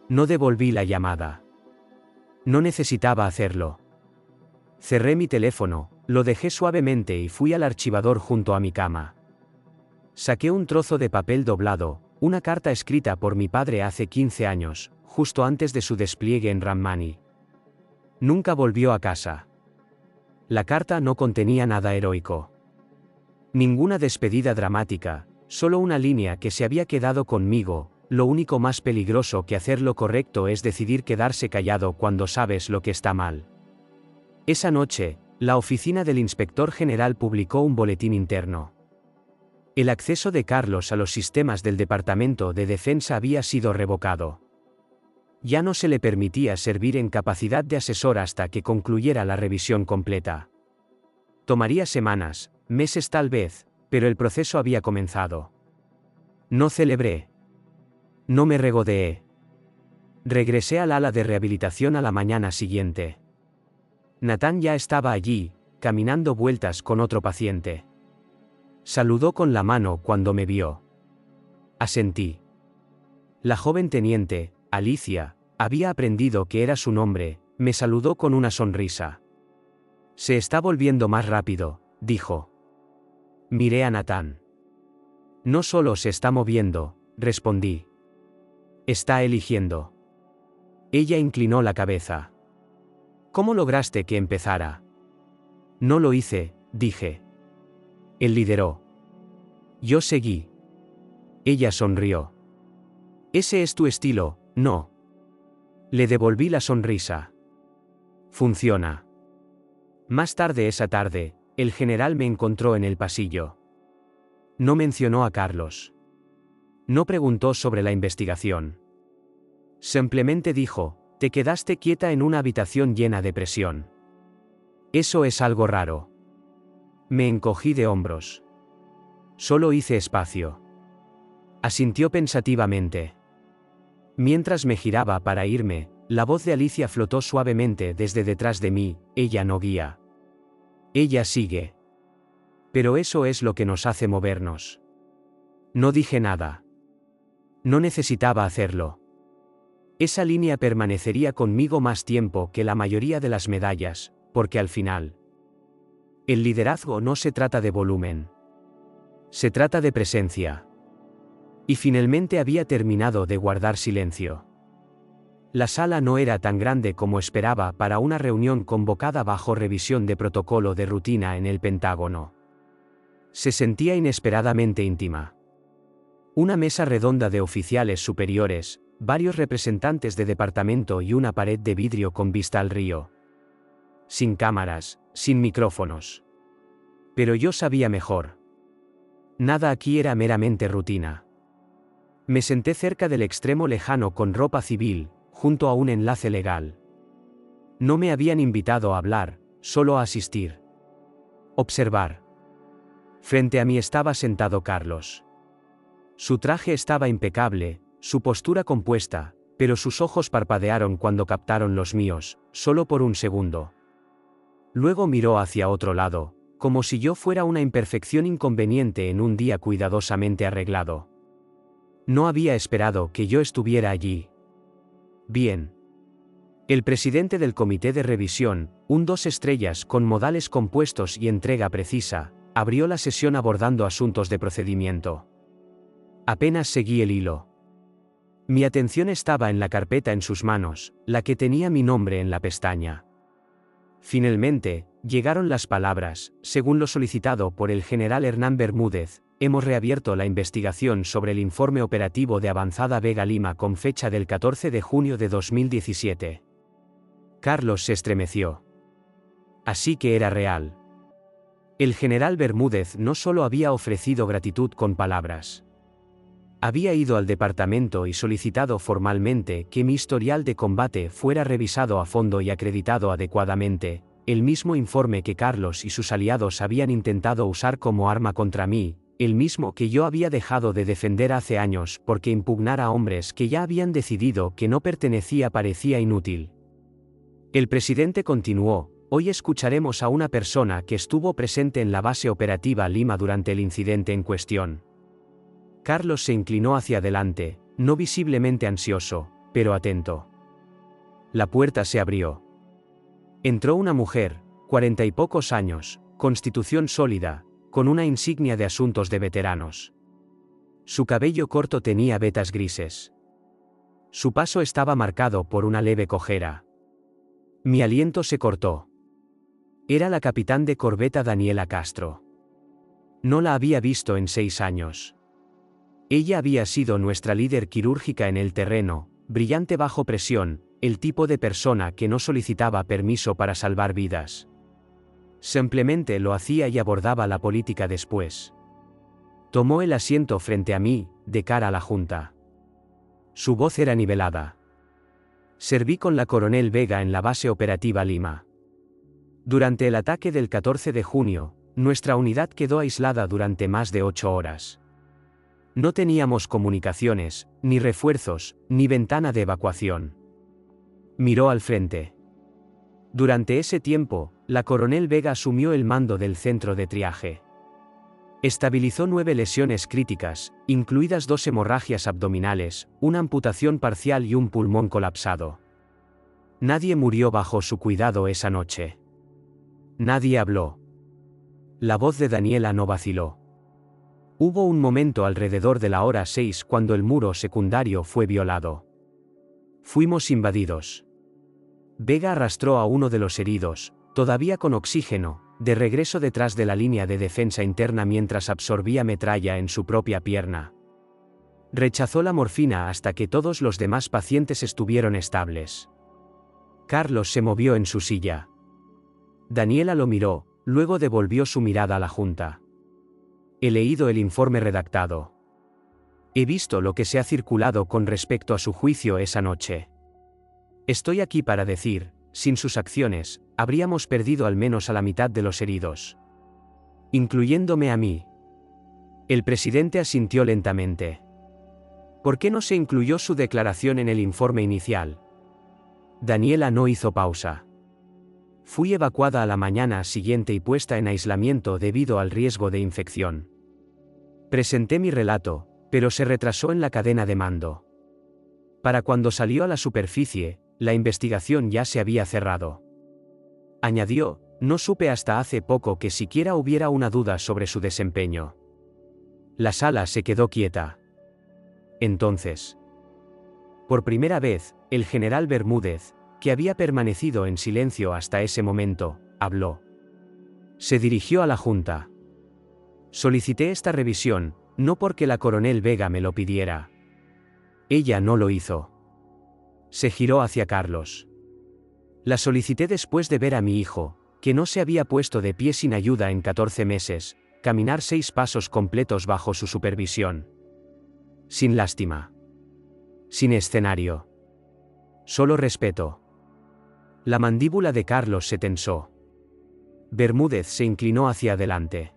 No devolví la llamada. No necesitaba hacerlo. Cerré mi teléfono, lo dejé suavemente y fui al archivador junto a mi cama. Saqué un trozo de papel doblado, una carta escrita por mi padre hace 15 años, justo antes de su despliegue en Rammani. Nunca volvió a casa. La carta no contenía nada heroico. Ninguna despedida dramática, solo una línea que se había quedado conmigo: lo único más peligroso que hacer lo correcto es decidir quedarse callado cuando sabes lo que está mal. Esa noche, la oficina del inspector general publicó un boletín interno. El acceso de Carlos a los sistemas del Departamento de Defensa había sido revocado. Ya no se le permitía servir en capacidad de asesor hasta que concluyera la revisión completa. Tomaría semanas, meses tal vez, pero el proceso había comenzado. No celebré. No me regodeé. Regresé al ala de rehabilitación a la mañana siguiente. Natán ya estaba allí, caminando vueltas con otro paciente. Saludó con la mano cuando me vio. Asentí. La joven teniente, Alicia, había aprendido que era su nombre, me saludó con una sonrisa. Se está volviendo más rápido, dijo. Miré a Natán. No solo se está moviendo, respondí. Está eligiendo. Ella inclinó la cabeza. ¿Cómo lograste que empezara? No lo hice, dije. Él lideró. Yo seguí. Ella sonrió. Ese es tu estilo, ¿no? Le devolví la sonrisa. Funciona. Más tarde esa tarde, el general me encontró en el pasillo. No mencionó a Carlos. No preguntó sobre la investigación. Simplemente dijo: te quedaste quieta en una habitación llena de presión. Eso es algo raro. Me encogí de hombros. Solo hice espacio. Asintió pensativamente. Mientras me giraba para irme, la voz de Alicia flotó suavemente desde detrás de mí: ella no guía. Ella sigue. Pero eso es lo que nos hace movernos. No dije nada. No necesitaba hacerlo. Esa línea permanecería conmigo más tiempo que la mayoría de las medallas, porque al final, el liderazgo no se trata de volumen. Se trata de presencia. Y finalmente había terminado de guardar silencio. La sala no era tan grande como esperaba para una reunión convocada bajo revisión de protocolo de rutina en el Pentágono. Se sentía inesperadamente íntima. Una mesa redonda de oficiales superiores, varios representantes de departamento y una pared de vidrio con vista al río. Sin cámaras, sin micrófonos. Pero yo sabía mejor. Nada aquí era meramente rutina. Me senté cerca del extremo lejano con ropa civil, junto a un enlace legal. No me habían invitado a hablar, solo a asistir. Observar. Frente a mí estaba sentado Carlos. Su traje estaba impecable, su postura compuesta, pero sus ojos parpadearon cuando captaron los míos, solo por un segundo. Luego miró hacia otro lado, como si yo fuera una imperfección inconveniente en un día cuidadosamente arreglado. No había esperado que yo estuviera allí. Bien. El presidente del comité de revisión, un 2 estrellas con modales compuestos y entrega precisa, abrió la sesión abordando asuntos de procedimiento. Apenas seguí el hilo. Mi atención estaba en la carpeta en sus manos, la que tenía mi nombre en la pestaña. Finalmente, llegaron las palabras: según lo solicitado por el general Hernán Bermúdez, hemos reabierto la investigación sobre el informe operativo de Avanzada Vega Lima con fecha del 14 de junio de 2017. Carlos se estremeció. Así que era real. El general Bermúdez no solo había ofrecido gratitud con palabras. Había ido al departamento y solicitado formalmente que mi historial de combate fuera revisado a fondo y acreditado adecuadamente, el mismo informe que Carlos y sus aliados habían intentado usar como arma contra mí, el mismo que yo había dejado de defender hace años porque impugnar a hombres que ya habían decidido que no pertenecía parecía inútil. El presidente continuó: hoy escucharemos a una persona que estuvo presente en la base operativa Lima durante el incidente en cuestión. Carlos se inclinó hacia adelante, no visiblemente ansioso, pero atento. La puerta se abrió. Entró una mujer, 40 y pocos años, constitución sólida, con una insignia de asuntos de veteranos. Su cabello corto tenía vetas grises. Su paso estaba marcado por una leve cojera. Mi aliento se cortó. Era la capitán de corbeta Daniela Castro. No la había visto en 6 años. Ella había sido nuestra líder quirúrgica en el terreno, brillante bajo presión, el tipo de persona que no solicitaba permiso para salvar vidas. Simplemente lo hacía y abordaba la política después. Tomó el asiento frente a mí, de cara a la junta. Su voz era nivelada. Serví con la coronel Vega en la base operativa Lima. Durante el ataque del 14 de junio, nuestra unidad quedó aislada durante más de 8 horas. No teníamos comunicaciones, ni refuerzos, ni ventana de evacuación. Miró al frente. Durante ese tiempo, la coronel Vega asumió el mando del centro de triaje. Estabilizó 9 lesiones críticas, incluidas 2 hemorragias abdominales, una amputación parcial y un pulmón colapsado. Nadie murió bajo su cuidado esa noche. Nadie habló. La voz de Daniela no vaciló. Hubo un momento alrededor de la hora 6 cuando el muro secundario fue violado. Fuimos invadidos. Vega arrastró a uno de los heridos, todavía con oxígeno, de regreso detrás de la línea de defensa interna mientras absorbía metralla en su propia pierna. Rechazó la morfina hasta que todos los demás pacientes estuvieron estables. Carlos se movió en su silla. Daniela lo miró, luego devolvió su mirada a la junta. He leído el informe redactado. He visto lo que se ha circulado con respecto a su juicio esa noche. Estoy aquí para decir, sin sus acciones, habríamos perdido al menos a la mitad de los heridos. Incluyéndome a mí. El presidente asintió lentamente. ¿Por qué no se incluyó su declaración en el informe inicial? Daniela no hizo pausa. Fui evacuada a la mañana siguiente y puesta en aislamiento debido al riesgo de infección. Presenté mi relato, pero se retrasó en la cadena de mando. Para cuando salió a la superficie, la investigación ya se había cerrado. Añadió: no supe hasta hace poco que siquiera hubiera una duda sobre su desempeño. La sala se quedó quieta. Entonces, por primera vez, el general Bermúdez, que había permanecido en silencio hasta ese momento, habló. Se dirigió a la junta. Solicité esta revisión, no porque la coronel Vega me lo pidiera. Ella no lo hizo. Se giró hacia Carlos. La solicité después de ver a mi hijo, que no se había puesto de pie sin ayuda en 14 meses, caminar 6 pasos completos bajo su supervisión. Sin lástima. Sin escenario. Solo respeto. La mandíbula de Carlos se tensó. Bermúdez se inclinó hacia adelante.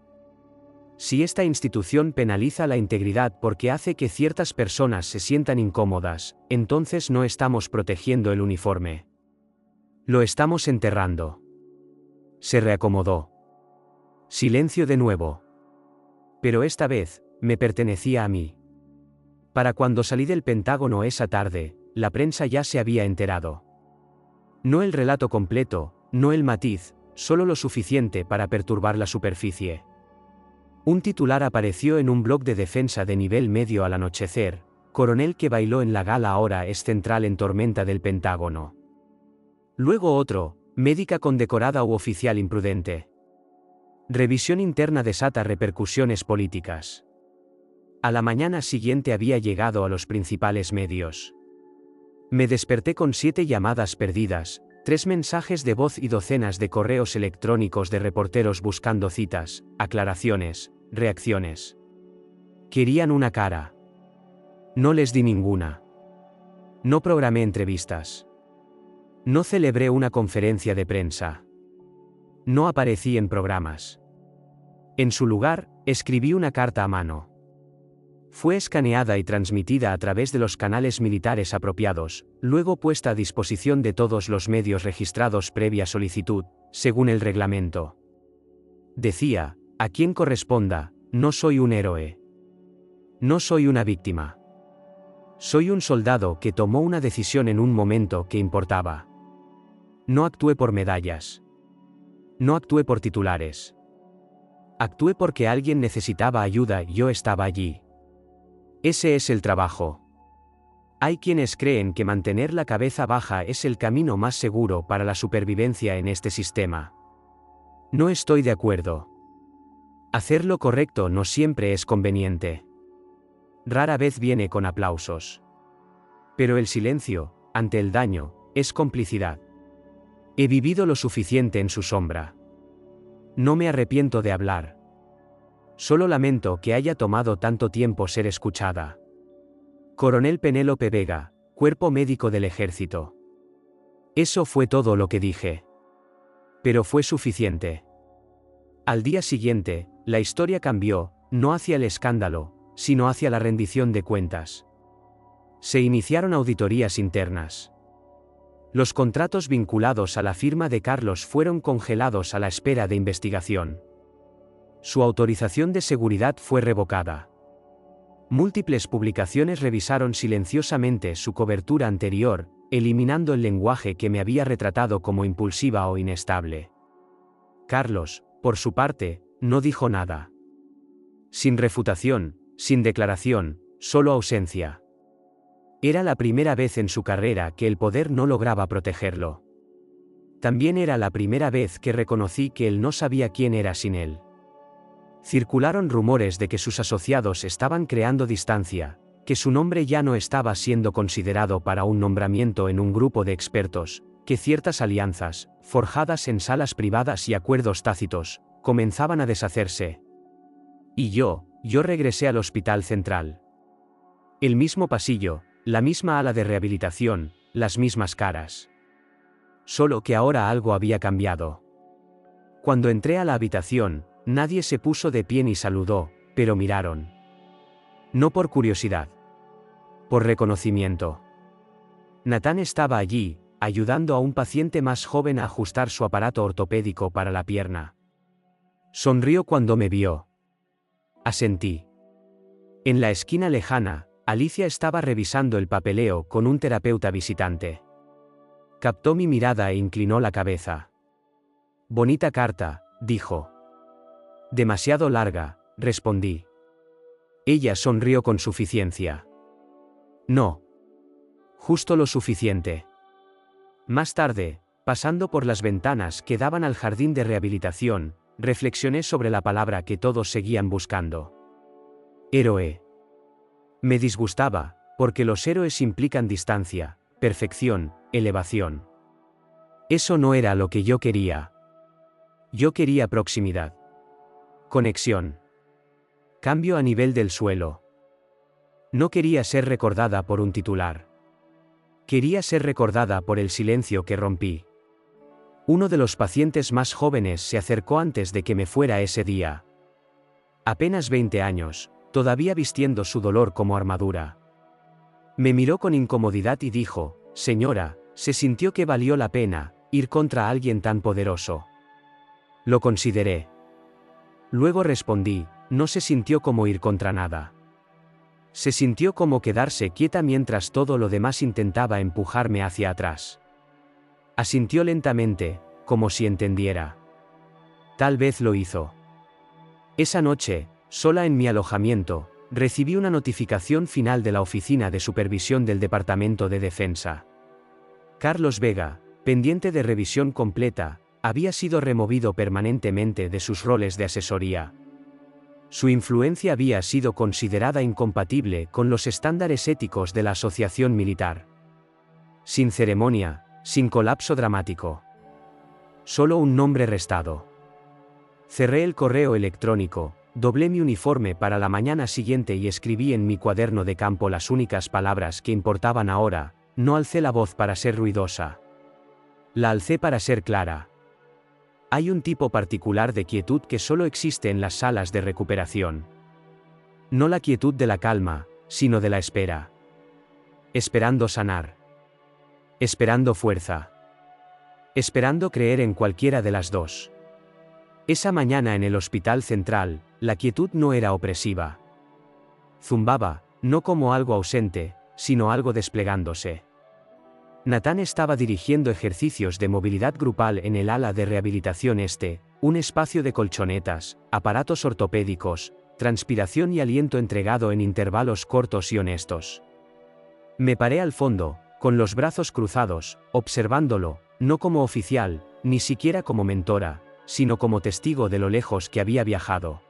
Si esta institución penaliza la integridad porque hace que ciertas personas se sientan incómodas, entonces no estamos protegiendo el uniforme. Lo estamos enterrando. Se reacomodó. Silencio de nuevo. Pero esta vez, me pertenecía a mí. Para cuando salí del Pentágono esa tarde, la prensa ya se había enterado. No el relato completo, no el matiz, solo lo suficiente para perturbar la superficie. Un titular apareció en un blog de defensa de nivel medio al anochecer: coronel que bailó en la gala ahora es central en tormenta del Pentágono. Luego otro: médica condecorada u oficial imprudente. Revisión interna desata repercusiones políticas. A la mañana siguiente había llegado a los principales medios. Me desperté con 7 llamadas perdidas, 3 mensajes de voz y docenas de correos electrónicos de reporteros buscando citas, aclaraciones, reacciones. Querían una cara. No les di ninguna. No programé entrevistas. No celebré una conferencia de prensa. No aparecí en programas. En su lugar, escribí una carta a mano. Fue escaneada y transmitida a través de los canales militares apropiados, luego puesta a disposición de todos los medios registrados previa solicitud, según el reglamento. Decía: a quien corresponda, no soy un héroe. No soy una víctima. Soy un soldado que tomó una decisión en un momento que importaba. No actué por medallas. No actué por titulares. Actué porque alguien necesitaba ayuda y yo estaba allí. Ese es el trabajo. Hay quienes creen que mantener la cabeza baja es el camino más seguro para la supervivencia en este sistema. No estoy de acuerdo. Hacer lo correcto no siempre es conveniente. Rara vez viene con aplausos. Pero el silencio, ante el daño, es complicidad. He vivido lo suficiente en su sombra. No me arrepiento de hablar. Solo lamento que haya tomado tanto tiempo ser escuchada. Coronel Penélope Vega, Cuerpo Médico del Ejército. Eso fue todo lo que dije. Pero fue suficiente. Al día siguiente, la historia cambió, no hacia el escándalo, sino hacia la rendición de cuentas. Se iniciaron auditorías internas. Los contratos vinculados a la firma de Carlos fueron congelados a la espera de investigación. Su autorización de seguridad fue revocada. Múltiples publicaciones revisaron silenciosamente su cobertura anterior, eliminando el lenguaje que me había retratado como impulsiva o inestable. Carlos, por su parte, no dijo nada. Sin refutación, sin declaración, solo ausencia. Era la primera vez en su carrera que el poder no lograba protegerlo. También era la primera vez que reconocí que él no sabía quién era sin él. Circularon rumores de que sus asociados estaban creando distancia, que su nombre ya no estaba siendo considerado para un nombramiento en un grupo de expertos, que ciertas alianzas, forjadas en salas privadas y acuerdos tácitos, comenzaban a deshacerse. Y yo regresé al Hospital Central. El mismo pasillo, la misma ala de rehabilitación, las mismas caras. Solo que ahora algo había cambiado. Cuando entré a la habitación, nadie se puso de pie ni saludó, pero miraron. No por curiosidad. Por reconocimiento. Natán estaba allí, ayudando a un paciente más joven a ajustar su aparato ortopédico para la pierna. Sonrió cuando me vio. Asentí. En la esquina lejana, Alicia estaba revisando el papeleo con un terapeuta visitante. Captó mi mirada e inclinó la cabeza. Bonita carta, dijo. Demasiado larga, respondí. Ella sonrió con suficiencia. No. Justo lo suficiente. Más tarde, pasando por las ventanas que daban al jardín de rehabilitación, reflexioné sobre la palabra que todos seguían buscando. Héroe. Me disgustaba, porque los héroes implican distancia, perfección, elevación. Eso no era lo que yo quería. Yo quería proximidad. Conexión. Cambio a nivel del suelo. No quería ser recordada por un titular. Quería ser recordada por el silencio que rompí. Uno de los pacientes más jóvenes se acercó antes de que me fuera ese día. Apenas 20 años, todavía vistiendo su dolor como armadura. Me miró con incomodidad y dijo: señora, se sintió que valió la pena ir contra alguien tan poderoso. Lo consideré. Luego respondí: no se sintió como ir contra nada. Se sintió como quedarse quieta mientras todo lo demás intentaba empujarme hacia atrás. Asintió lentamente, como si entendiera. Tal vez lo hizo. Esa noche, sola en mi alojamiento, recibí una notificación final de la Oficina de Supervisión del Departamento de Defensa. Carlos Vega, pendiente de revisión completa, había sido removido permanentemente de sus roles de asesoría. Su influencia había sido considerada incompatible con los estándares éticos de la Asociación Militar. Sin ceremonia, sin colapso dramático. Solo un nombre restado. Cerré el correo electrónico, doblé mi uniforme para la mañana siguiente y escribí en mi cuaderno de campo las únicas palabras que importaban ahora. No alcé la voz para ser ruidosa. La alcé para ser clara. Hay un tipo particular de quietud que solo existe en las salas de recuperación. No la quietud de la calma, sino de la espera. Esperando sanar. Esperando fuerza. Esperando creer en cualquiera de las dos. Esa mañana en el hospital central, la quietud no era opresiva. Zumbaba, no como algo ausente, sino algo desplegándose. Natán estaba dirigiendo ejercicios de movilidad grupal en el ala de rehabilitación este, un espacio de colchonetas, aparatos ortopédicos, transpiración y aliento entregado en intervalos cortos y honestos. Me paré al fondo, con los brazos cruzados, observándolo, no como oficial, ni siquiera como mentora, sino como testigo de lo lejos que había viajado.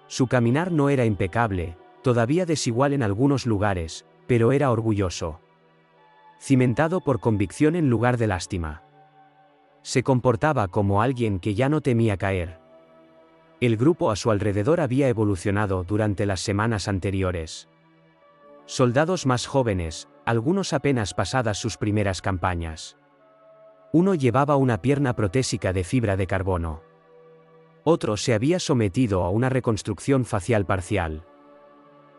Su caminar no era impecable, todavía desigual en algunos lugares, pero era orgulloso. Cimentado por convicción en lugar de lástima. Se comportaba como alguien que ya no temía caer. El grupo a su alrededor había evolucionado durante las semanas anteriores. Soldados más jóvenes, algunos apenas pasadas sus primeras campañas. Uno llevaba una pierna protésica de fibra de carbono. Otro se había sometido a una reconstrucción facial parcial.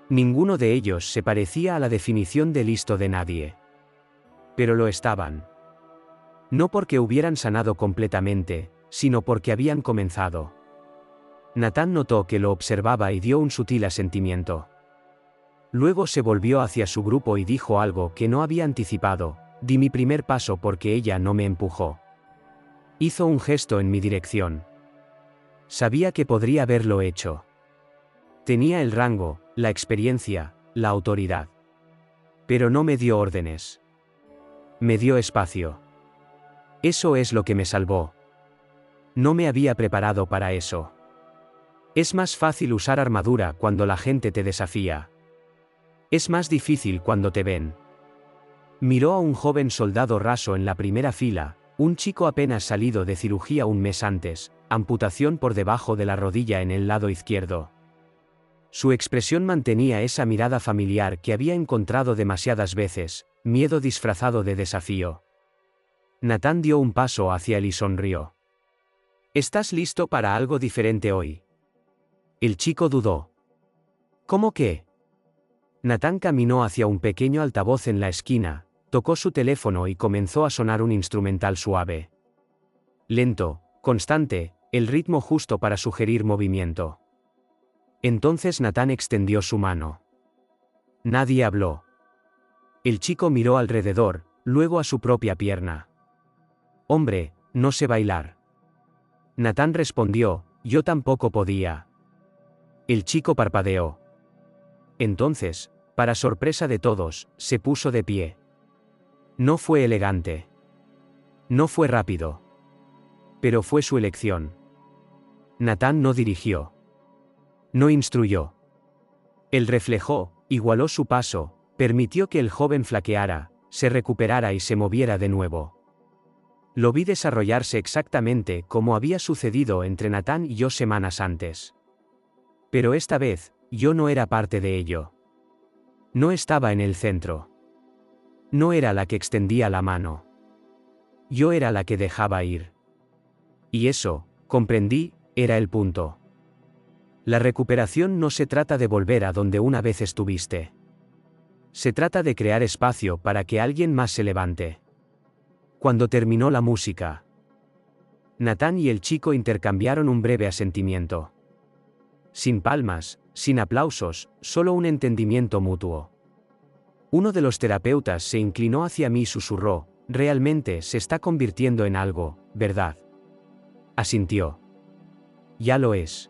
Ninguno de ellos se parecía a la definición de listo de nadie. Pero lo estaban. No porque hubieran sanado completamente, sino porque habían comenzado. Natán notó que lo observaba y dio un sutil asentimiento. Luego se volvió hacia su grupo y dijo algo que no había anticipado: di mi primer paso porque ella no me empujó. Hizo un gesto en mi dirección. Sabía que podría haberlo hecho. Tenía el rango, la experiencia, la autoridad. Pero no me dio órdenes. Me dio espacio. Eso es lo que me salvó. No me había preparado para eso. Es más fácil usar armadura cuando la gente te desafía. Es más difícil cuando te ven. Miró a un joven soldado raso en la primera fila, un chico apenas salido de cirugía un mes antes, amputación por debajo de la rodilla en el lado izquierdo. Su expresión mantenía esa mirada familiar que había encontrado demasiadas veces, miedo disfrazado de desafío. Natán dio un paso hacia él y sonrió. ¿Estás listo para algo diferente hoy? El chico dudó. ¿Cómo qué? Natán caminó hacia un pequeño altavoz en la esquina, tocó su teléfono y comenzó a sonar un instrumental suave. Lento, constante, el ritmo justo para sugerir movimiento. Entonces Natán extendió su mano. Nadie habló. El chico miró alrededor, luego a su propia pierna. Hombre, no sé bailar. Natán respondió, yo tampoco podía. El chico parpadeó. Entonces, para sorpresa de todos, se puso de pie. No fue elegante. No fue rápido. Pero fue su elección. Natán no dirigió. No instruyó. Él reflejó, igualó su paso, permitió que el joven flaqueara, se recuperara y se moviera de nuevo. Lo vi desarrollarse exactamente como había sucedido entre Natán y yo semanas antes. Pero esta vez, yo no era parte de ello. No estaba en el centro. No era la que extendía la mano. Yo era la que dejaba ir. Y eso, comprendí, era el punto. La recuperación no se trata de volver a donde una vez estuviste. Se trata de crear espacio para que alguien más se levante. Cuando terminó la música, Natán y el chico intercambiaron un breve asentimiento. Sin palmas, sin aplausos, solo un entendimiento mutuo. Uno de los terapeutas se inclinó hacia mí y susurró, realmente se está convirtiendo en algo, ¿verdad? Asintió. Ya lo es.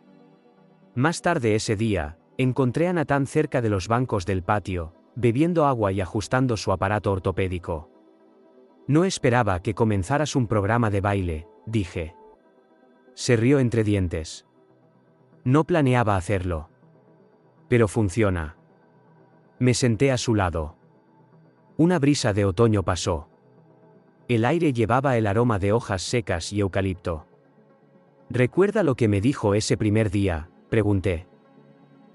Más tarde ese día, encontré a Natán cerca de los bancos del patio, bebiendo agua y ajustando su aparato ortopédico. No esperaba que comenzaras un programa de baile, dije. Se rió entre dientes. No planeaba hacerlo. Pero funciona. Me senté a su lado. Una brisa de otoño pasó. El aire llevaba el aroma de hojas secas y eucalipto. ¿Recuerda lo que me dijo ese primer día?, pregunté.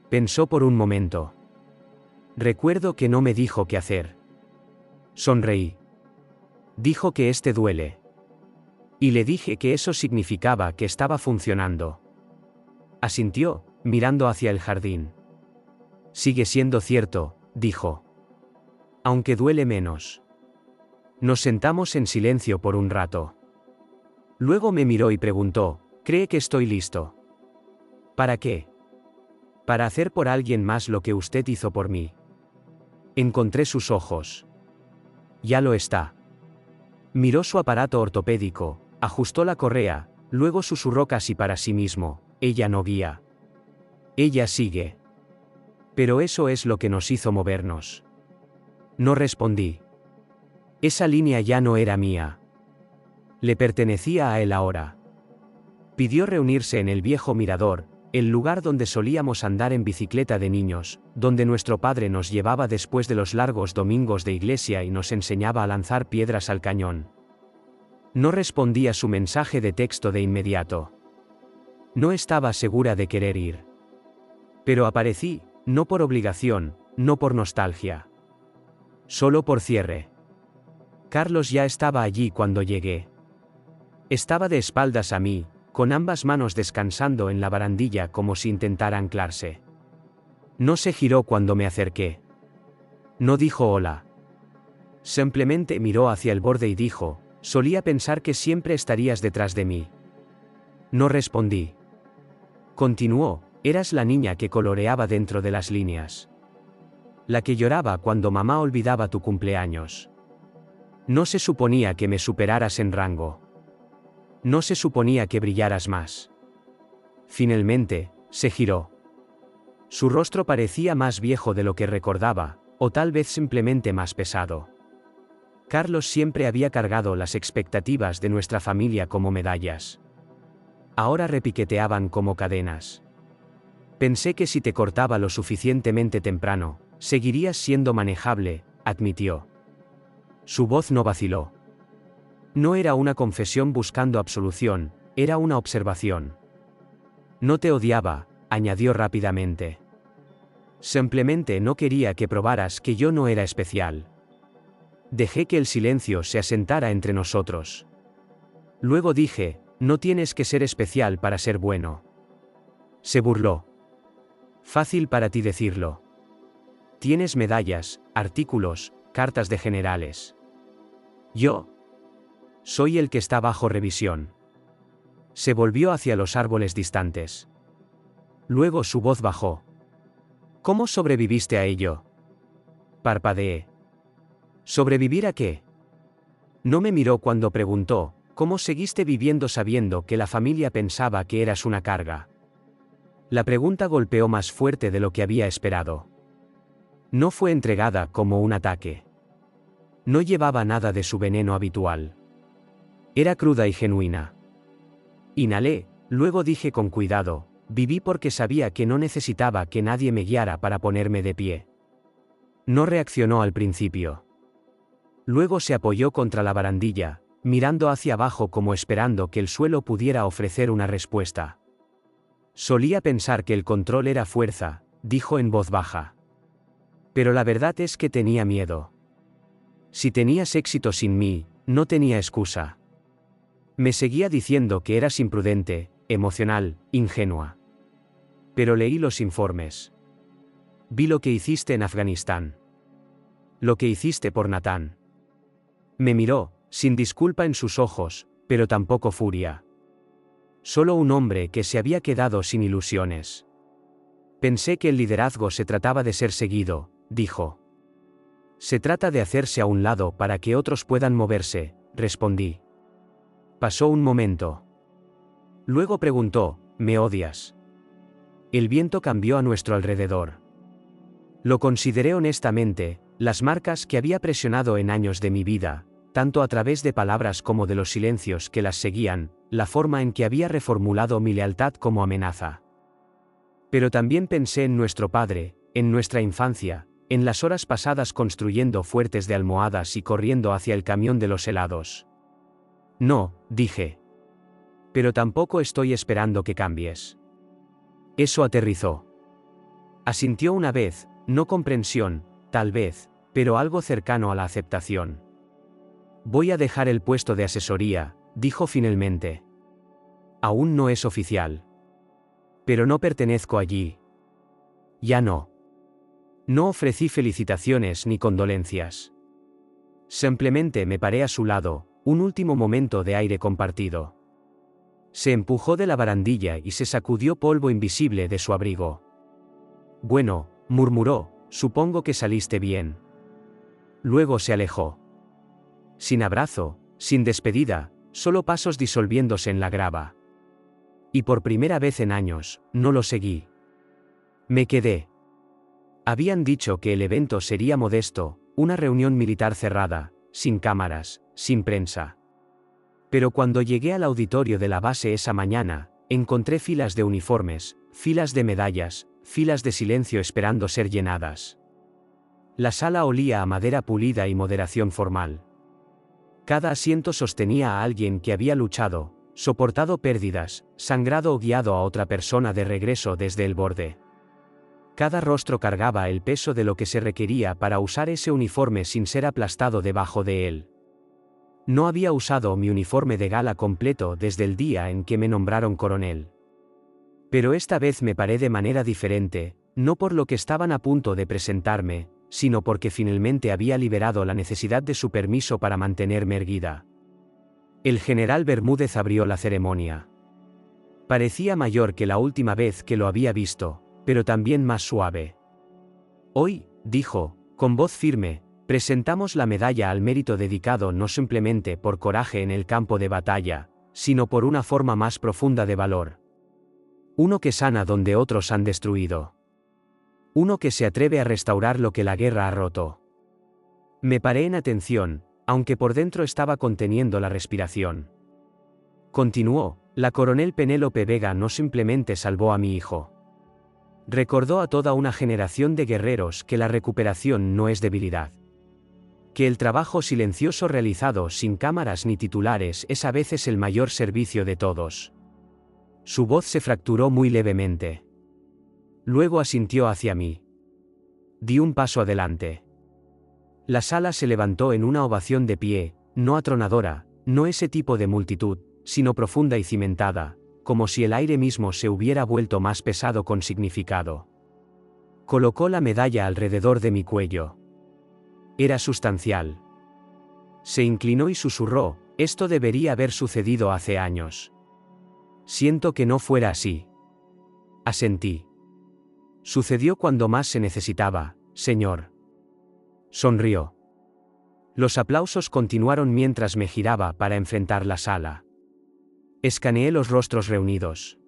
Pensó por un momento. Recuerdo que no me dijo qué hacer. Sonreí. Dijo que duele. Y le dije que eso significaba que estaba funcionando. Asintió, mirando hacia el jardín. Sigue siendo cierto, dijo. Aunque duele menos. Nos sentamos en silencio por un rato. Luego me miró y preguntó, ¿cree que estoy listo? ¿Para qué? Para hacer por alguien más lo que usted hizo por mí. Encontré sus ojos. Ya lo está. Miró su aparato ortopédico, ajustó la correa, luego susurró casi para sí mismo, ella no guía. Ella sigue. Pero eso es lo que nos hizo movernos. No respondí. Esa línea ya no era mía. Le pertenecía a él ahora. Pidió reunirse en el viejo mirador, el lugar donde solíamos andar en bicicleta de niños, donde nuestro padre nos llevaba después de los largos domingos de iglesia y nos enseñaba a lanzar piedras al cañón. No respondí a su mensaje de texto de inmediato. No estaba segura de querer ir. Pero aparecí, no por obligación, no por nostalgia. Solo por cierre. Carlos ya estaba allí cuando llegué. Estaba de espaldas a mí, con ambas manos descansando en la barandilla como si intentara anclarse. No se giró cuando me acerqué. No dijo hola. Simplemente miró hacia el borde y dijo, solía pensar que siempre estarías detrás de mí. No respondí. Continuó, eras la niña que coloreaba dentro de las líneas. La que lloraba cuando mamá olvidaba tu cumpleaños. No se suponía que me superaras en rango. No se suponía que brillaras más. Finalmente, se giró. Su rostro parecía más viejo de lo que recordaba, o tal vez simplemente más pesado. Carlos siempre había cargado las expectativas de nuestra familia como medallas. Ahora repiqueteaban como cadenas. Pensé que si te cortaba lo suficientemente temprano, seguirías siendo manejable, admitió. Su voz no vaciló. No era una confesión buscando absolución, era una observación. No te odiaba, añadió rápidamente. Simplemente no quería que probaras que yo no era especial. Dejé que el silencio se asentara entre nosotros. Luego dije, no tienes que ser especial para ser bueno. Se burló. Fácil para ti decirlo. Tienes medallas, artículos, cartas de generales. Yo soy el que está bajo revisión. Se volvió hacia los árboles distantes. Luego su voz bajó. ¿Cómo sobreviviste a ello? Parpadeé. ¿Sobrevivir a qué? No me miró cuando preguntó, ¿cómo seguiste viviendo sabiendo que la familia pensaba que eras una carga? La pregunta golpeó más fuerte de lo que había esperado. No fue entregada como un ataque. No llevaba nada de su veneno habitual. Era cruda y genuina. Inhalé, luego dije con cuidado, viví porque sabía que no necesitaba que nadie me guiara para ponerme de pie. No reaccionó al principio. Luego se apoyó contra la barandilla, mirando hacia abajo como esperando que el suelo pudiera ofrecer una respuesta. Solía pensar que el control era fuerza, dijo en voz baja. Pero la verdad es que tenía miedo. Si tenías éxito sin mí, no tenía excusa. Me seguía diciendo que eras imprudente, emocional, ingenua. Pero leí los informes. Vi lo que hiciste en Afganistán. Lo que hiciste por Natán. Me miró, sin disculpa en sus ojos, pero tampoco furia. Solo un hombre que se había quedado sin ilusiones. Pensé que el liderazgo se trataba de ser seguido, dijo. Se trata de hacerse a un lado para que otros puedan moverse, respondí. Pasó un momento. Luego preguntó, ¿me odias? El viento cambió a nuestro alrededor. Lo consideré honestamente, las marcas que había presionado en años de mi vida, tanto a través de palabras como de los silencios que las seguían, la forma en que había reformulado mi lealtad como amenaza. Pero también pensé en nuestro padre, en nuestra infancia, en las horas pasadas construyendo fuertes de almohadas y corriendo hacia el camión de los helados. No, dije. Pero tampoco estoy esperando que cambies. Eso aterrizó. Asintió una vez, no comprensión, tal vez, pero algo cercano a la aceptación. Voy a dejar el puesto de asesoría, dijo finalmente. Aún no es oficial. Pero no pertenezco allí. Ya no. No ofrecí felicitaciones ni condolencias. Simplemente me paré a su lado, un último momento de aire compartido. Se empujó de la barandilla y se sacudió polvo invisible de su abrigo. Bueno, murmuró, supongo que saliste bien. Luego se alejó. Sin abrazo, sin despedida, solo pasos disolviéndose en la grava. Y por primera vez en años, no lo seguí. Me quedé. Habían dicho que el evento sería modesto, una reunión militar cerrada, sin cámaras, sin prensa. Pero cuando llegué al auditorio de la base esa mañana, encontré filas de uniformes, filas de medallas, filas de silencio esperando ser llenadas. La sala olía a madera pulida y moderación formal. Cada asiento sostenía a alguien que había luchado, soportado pérdidas, sangrado o guiado a otra persona de regreso desde el borde. Cada rostro cargaba el peso de lo que se requería para usar ese uniforme sin ser aplastado debajo de él. No había usado mi uniforme de gala completo desde el día en que me nombraron coronel. Pero esta vez me paré de manera diferente, no por lo que estaban a punto de presentarme, sino porque finalmente había liberado la necesidad de su permiso para mantenerme erguida. El general Bermúdez abrió la ceremonia. Parecía mayor que la última vez que lo había visto, pero también más suave. Hoy, dijo, con voz firme, presentamos la medalla al mérito dedicado no simplemente por coraje en el campo de batalla, sino por una forma más profunda de valor. Uno que sana donde otros han destruido. Uno que se atreve a restaurar lo que la guerra ha roto. Me paré en atención, aunque por dentro estaba conteniendo la respiración. Continuó, la coronel Penélope Vega no simplemente salvó a mi hijo. Recordó a toda una generación de guerreros que la recuperación no es debilidad. Que el trabajo silencioso realizado sin cámaras ni titulares es a veces el mayor servicio de todos. Su voz se fracturó muy levemente. Luego asintió hacia mí. Di un paso adelante. La sala se levantó en una ovación de pie, no atronadora, no ese tipo de multitud, sino profunda y cimentada, como si el aire mismo se hubiera vuelto más pesado con significado. Colocó la medalla alrededor de mi cuello. Era sustancial. Se inclinó y susurró, esto debería haber sucedido hace años. Siento que no fuera así. Asentí. Sucedió cuando más se necesitaba, señor. Sonrió. Los aplausos continuaron mientras me giraba para enfrentar la sala. Escaneé los rostros reunidos.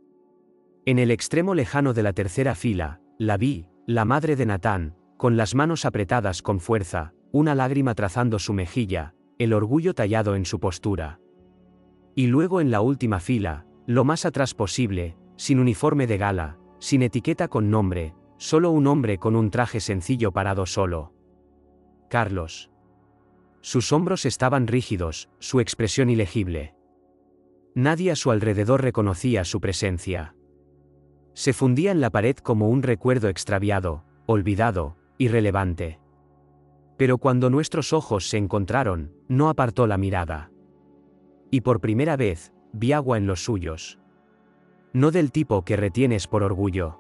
En el extremo lejano de la tercera fila, la vi, la madre de Natán, con las manos apretadas con fuerza, una lágrima trazando su mejilla, el orgullo tallado en su postura. Y luego en la última fila, lo más atrás posible, sin uniforme de gala, sin etiqueta con nombre, solo un hombre con un traje sencillo parado solo. Carlos. Sus hombros estaban rígidos, su expresión ilegible. Nadie a su alrededor reconocía su presencia. Se fundía en la pared como un recuerdo extraviado, olvidado, irrelevante. Pero cuando nuestros ojos se encontraron, no apartó la mirada. Y por primera vez, vi agua en los suyos. No del tipo que retienes por orgullo.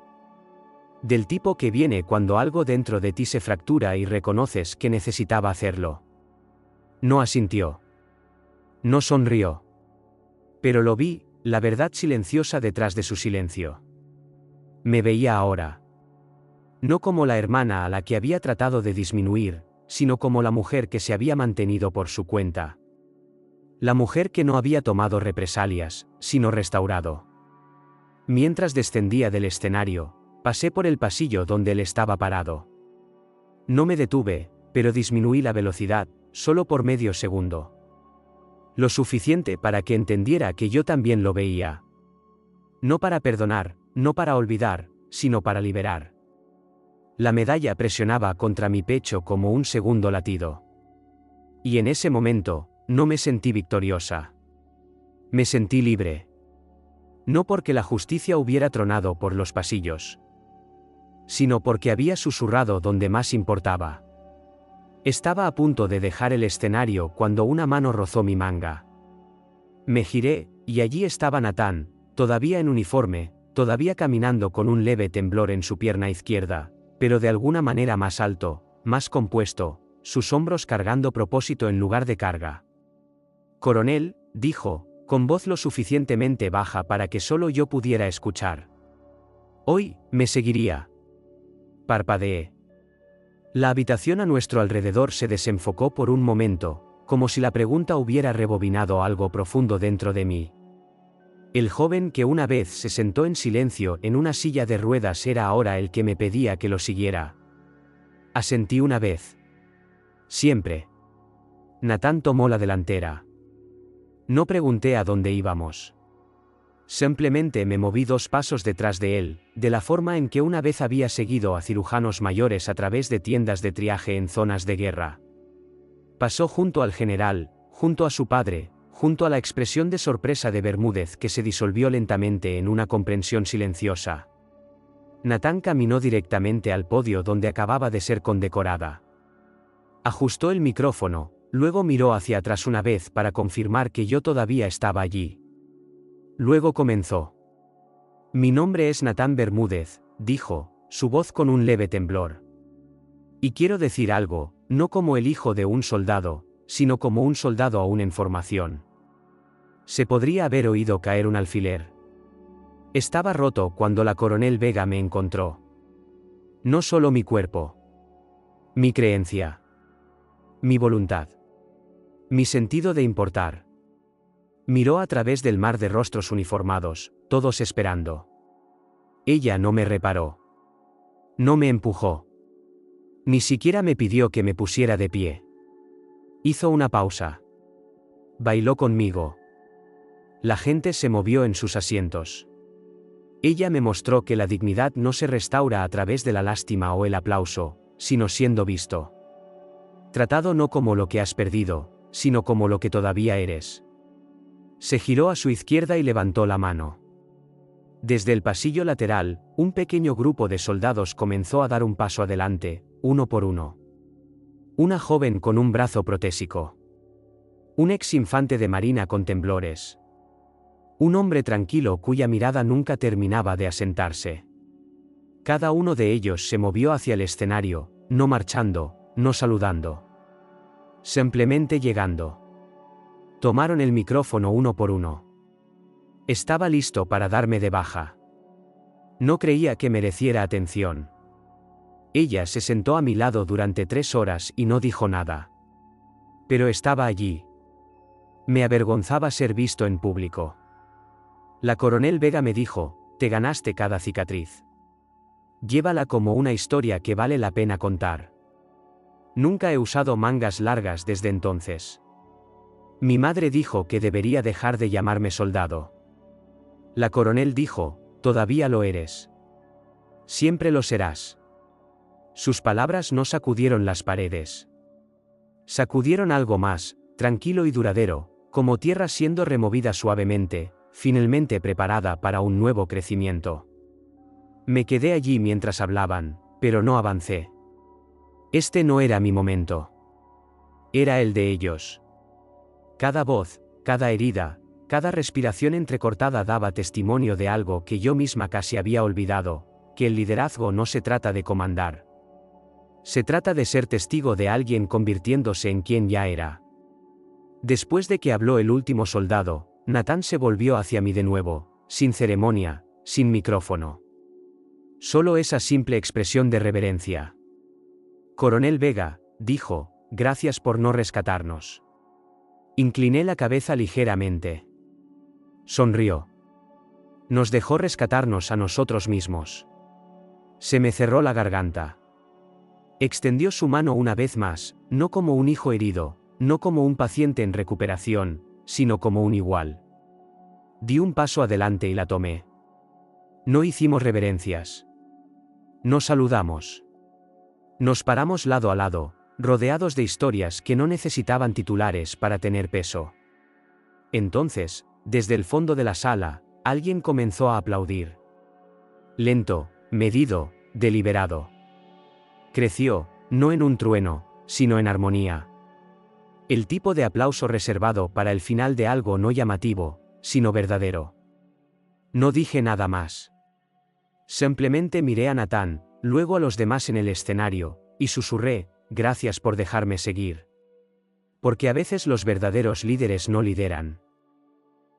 Del tipo que viene cuando algo dentro de ti se fractura y reconoces que necesitaba hacerlo. No asintió. No sonrió. Pero lo vi, la verdad silenciosa detrás de su silencio. Me veía ahora. No como la hermana a la que había tratado de disminuir, sino como la mujer que se había mantenido por su cuenta. La mujer que no había tomado represalias, sino restaurado. Mientras descendía del escenario, pasé por el pasillo donde él estaba parado. No me detuve, pero disminuí la velocidad, solo por medio segundo. Lo suficiente para que entendiera que yo también lo veía. No para perdonar, no para olvidar, sino para liberar. La medalla presionaba contra mi pecho como un segundo latido. Y en ese momento, no me sentí victoriosa. Me sentí libre. No porque la justicia hubiera tronado por los pasillos, sino porque había susurrado donde más importaba. Estaba a punto de dejar el escenario cuando una mano rozó mi manga. Me giré, y allí estaba Natán, todavía en uniforme, todavía caminando con un leve temblor en su pierna izquierda, pero de alguna manera más alto, más compuesto, sus hombros cargando propósito en lugar de carga. «Coronel», dijo, con voz lo suficientemente baja para que solo yo pudiera escuchar. «Hoy, me seguiría». Parpadeé. La habitación a nuestro alrededor se desenfocó por un momento, como si la pregunta hubiera rebobinado algo profundo dentro de mí. El joven que una vez se sentó en silencio en una silla de ruedas era ahora el que me pedía que lo siguiera. Asentí una vez. Siempre. Natán tomó la delantera. No pregunté a dónde íbamos. Simplemente me moví 2 pasos detrás de él, de la forma en que una vez había seguido a cirujanos mayores a través de tiendas de triaje en zonas de guerra. Pasó junto al general, junto a su padre, junto a la expresión de sorpresa de Bermúdez que se disolvió lentamente en una comprensión silenciosa. Natán caminó directamente al podio donde acababa de ser condecorada. Ajustó el micrófono, luego miró hacia atrás una vez para confirmar que yo todavía estaba allí. Luego comenzó. «Mi nombre es Natán Bermúdez», dijo, su voz con un leve temblor. «Y quiero decir algo, no como el hijo de un soldado, sino como un soldado aún en formación. Se podría haber oído caer un alfiler. Estaba roto cuando la coronel Vega me encontró. No solo mi cuerpo. Mi creencia. Mi voluntad. Mi sentido de importar». Miró a través del mar de rostros uniformados, todos esperando. Ella no me reparó. No me empujó. Ni siquiera me pidió que me pusiera de pie. Hizo una pausa. Bailó conmigo. La gente se movió en sus asientos. Ella me mostró que la dignidad no se restaura a través de la lástima o el aplauso, sino siendo visto. Tratado no como lo que has perdido, sino como lo que todavía eres. Se giró a su izquierda y levantó la mano. Desde el pasillo lateral, un pequeño grupo de soldados comenzó a dar un paso adelante, uno por uno. Una joven con un brazo protésico. Un ex infante de marina con temblores. Un hombre tranquilo cuya mirada nunca terminaba de asentarse. Cada uno de ellos se movió hacia el escenario, no marchando, no saludando. Simplemente llegando. Tomaron el micrófono uno por uno. Estaba listo para darme de baja. No creía que mereciera atención. Ella se sentó a mi lado durante 3 horas y no dijo nada. Pero estaba allí. Me avergonzaba ser visto en público. La coronel Vega me dijo, «Te ganaste cada cicatriz. Llévala como una historia que vale la pena contar». Nunca he usado mangas largas desde entonces. Mi madre dijo que debería dejar de llamarme soldado. La coronel dijo, «Todavía lo eres. Siempre lo serás». Sus palabras no sacudieron las paredes. Sacudieron algo más, tranquilo y duradero, como tierra siendo removida suavemente, finalmente preparada para un nuevo crecimiento. Me quedé allí mientras hablaban, pero no avancé. Este no era mi momento. Era el de ellos. Cada voz, cada herida, cada respiración entrecortada daba testimonio de algo que yo misma casi había olvidado, que el liderazgo no se trata de comandar. Se trata de ser testigo de alguien convirtiéndose en quien ya era. Después de que habló el último soldado, Natán se volvió hacia mí de nuevo, sin ceremonia, sin micrófono. Solo esa simple expresión de reverencia. «Coronel Vega», dijo, «gracias por no rescatarnos». Incliné la cabeza ligeramente. Sonrió. Nos dejó rescatarnos a nosotros mismos. Se me cerró la garganta. Extendió su mano una vez más, no como un hijo herido, no como un paciente en recuperación, sino como un igual. Di un paso adelante y la tomé. No hicimos reverencias. No saludamos. Nos paramos lado a lado, rodeados de historias que no necesitaban titulares para tener peso. Entonces, desde el fondo de la sala, alguien comenzó a aplaudir. Lento, medido, deliberado. Creció, no en un trueno, sino en armonía. El tipo de aplauso reservado para el final de algo no llamativo, sino verdadero. No dije nada más. Simplemente miré a Nathan, luego a los demás en el escenario, y susurré, gracias por dejarme seguir. Porque a veces los verdaderos líderes no lideran.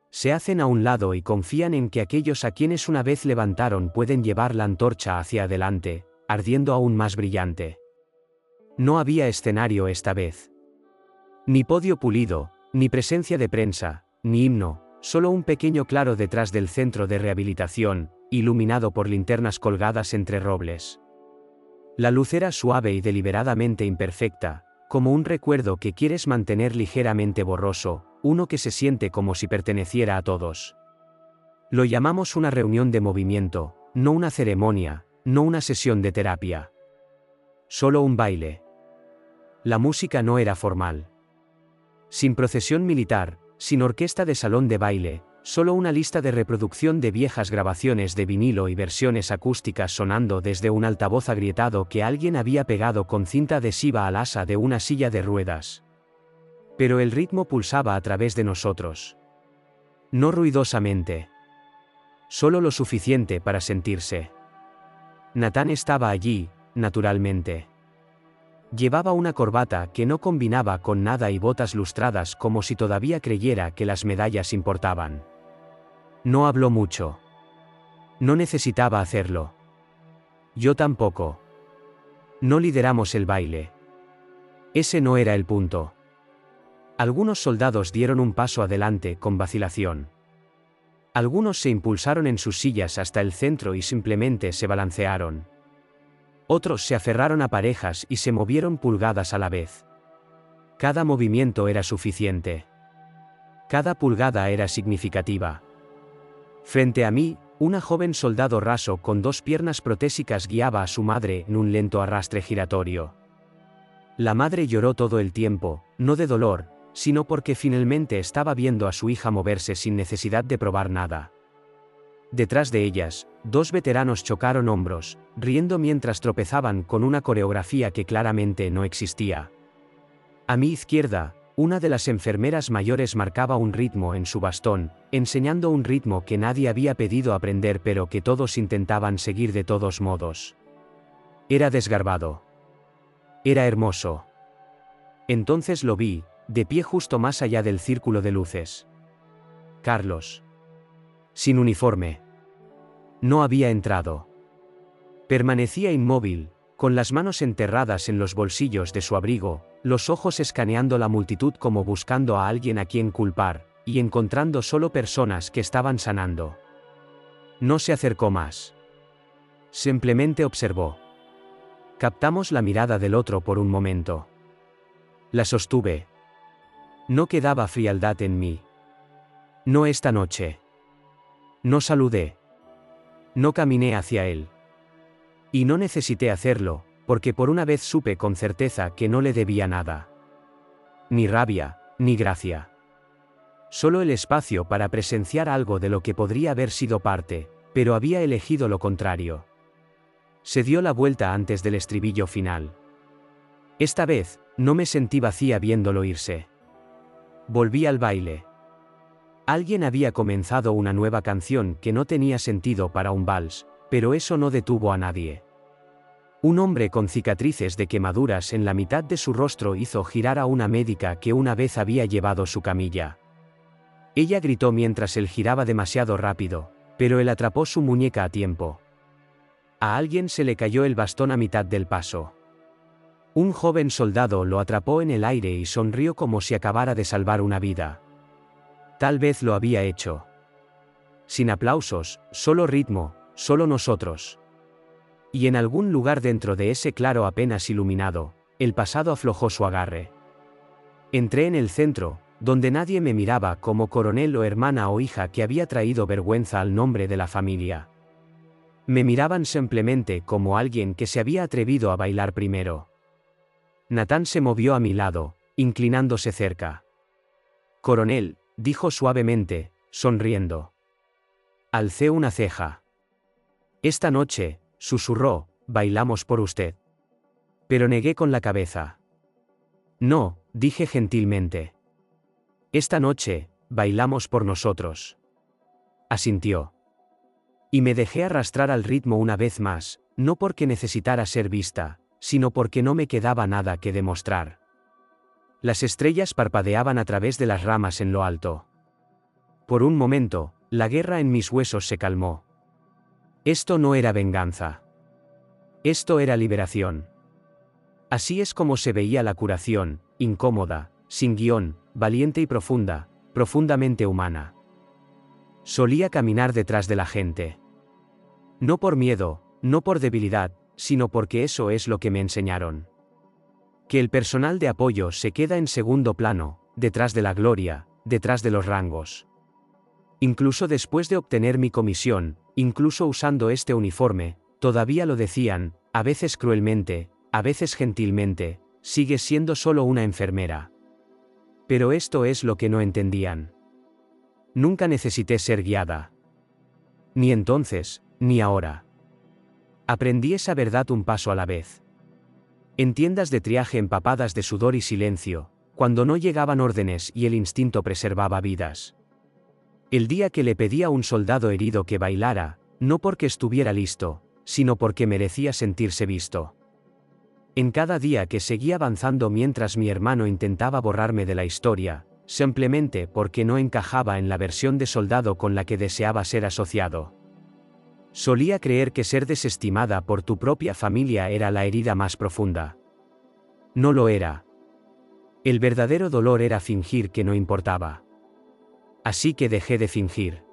Se hacen a un lado y confían en que aquellos a quienes una vez levantaron pueden llevar la antorcha hacia adelante, ardiendo aún más brillante. No había escenario esta vez. Ni podio pulido, ni presencia de prensa, ni himno, solo un pequeño claro detrás del centro de rehabilitación, iluminado por linternas colgadas entre robles. La luz era suave y deliberadamente imperfecta, como un recuerdo que quieres mantener ligeramente borroso, uno que se siente como si perteneciera a todos. Lo llamamos una reunión de movimiento, no una ceremonia, no una sesión de terapia. Solo un baile. La música no era formal. Sin procesión militar, sin orquesta de salón de baile, solo una lista de reproducción de viejas grabaciones de vinilo y versiones acústicas sonando desde un altavoz agrietado que alguien había pegado con cinta adhesiva al asa de una silla de ruedas. Pero el ritmo pulsaba a través de nosotros. No ruidosamente. Solo lo suficiente para sentirse. Nathan estaba allí, naturalmente. Llevaba una corbata que no combinaba con nada y botas lustradas como si todavía creyera que las medallas importaban. No habló mucho. No necesitaba hacerlo. Yo tampoco. No lideramos el baile. Ese no era el punto. Algunos soldados dieron un paso adelante con vacilación. Algunos se impulsaron en sus sillas hasta el centro y simplemente se balancearon. Otros se aferraron a parejas y se movieron pulgadas a la vez. Cada movimiento era suficiente. Cada pulgada era significativa. Frente a mí, una joven soldado raso con 2 piernas protésicas guiaba a su madre en un lento arrastre giratorio. La madre lloró todo el tiempo, no de dolor, sino porque finalmente estaba viendo a su hija moverse sin necesidad de probar nada. Detrás de ellas, 2 veteranos chocaron hombros, riendo mientras tropezaban con una coreografía que claramente no existía. A mi izquierda, una de las enfermeras mayores marcaba un ritmo en su bastón, enseñando un ritmo que nadie había pedido aprender pero que todos intentaban seguir de todos modos. Era desgarbado. Era hermoso. Entonces lo vi, de pie justo más allá del círculo de luces. Carlos. Sin uniforme. No había entrado. Permanecía inmóvil, con las manos enterradas en los bolsillos de su abrigo, los ojos escaneando la multitud como buscando a alguien a quien culpar, y encontrando solo personas que estaban sanando. No se acercó más. Simplemente observó. Captamos la mirada del otro por un momento. La sostuve. No quedaba frialdad en mí. No esta noche. No saludé. No caminé hacia él. Y no necesité hacerlo, porque por una vez supe con certeza que no le debía nada. Ni rabia, ni gracia. Solo el espacio para presenciar algo de lo que podría haber sido parte, pero había elegido lo contrario. Se dio la vuelta antes del estribillo final. Esta vez, no me sentí vacía viéndolo irse. Volví al baile. Alguien había comenzado una nueva canción que no tenía sentido para un vals, pero eso no detuvo a nadie. Un hombre con cicatrices de quemaduras en la mitad de su rostro hizo girar a una médica que una vez había llevado su camilla. Ella gritó mientras él giraba demasiado rápido, pero él atrapó su muñeca a tiempo. A alguien se le cayó el bastón a mitad del paso. Un joven soldado lo atrapó en el aire y sonrió como si acabara de salvar una vida. Tal vez lo había hecho. Sin aplausos, solo ritmo, solo nosotros. Y en algún lugar dentro de ese claro apenas iluminado, el pasado aflojó su agarre. Entré en el centro, donde nadie me miraba como coronel o hermana o hija que había traído vergüenza al nombre de la familia. Me miraban simplemente como alguien que se había atrevido a bailar primero. Nathan se movió a mi lado, inclinándose cerca. «Coronel», dijo suavemente, sonriendo. Alcé una ceja. «Esta noche», susurró, «bailamos por usted». Pero negué con la cabeza. No, dije gentilmente. Esta noche, bailamos por nosotros. Asintió. Y me dejé arrastrar al ritmo una vez más, no porque necesitara ser vista, sino porque no me quedaba nada que demostrar. Las estrellas parpadeaban a través de las ramas en lo alto. Por un momento, la guerra en mis huesos se calmó. Esto no era venganza. Esto era liberación. Así es como se veía la curación, incómoda, sin guión, valiente y profunda, profundamente humana. Solía caminar detrás de la gente. No por miedo, no por debilidad, sino porque eso es lo que me enseñaron. Que el personal de apoyo se queda en segundo plano, detrás de la gloria, detrás de los rangos. Incluso después de obtener mi comisión, incluso usando este uniforme, todavía lo decían, a veces cruelmente, a veces gentilmente, sigues siendo solo una enfermera. Pero esto es lo que no entendían. Nunca necesité ser guiada. Ni entonces, ni ahora. Aprendí esa verdad un paso a la vez. En tiendas de triaje empapadas de sudor y silencio, cuando no llegaban órdenes y el instinto preservaba vidas. El día que le pedí a un soldado herido que bailara, no porque estuviera listo, sino porque merecía sentirse visto. En cada día que seguía avanzando mientras mi hermano intentaba borrarme de la historia, simplemente porque no encajaba en la versión de soldado con la que deseaba ser asociado. Solía creer que ser desestimada por tu propia familia era la herida más profunda. No lo era. El verdadero dolor era fingir que no importaba. Así que dejé de fingir.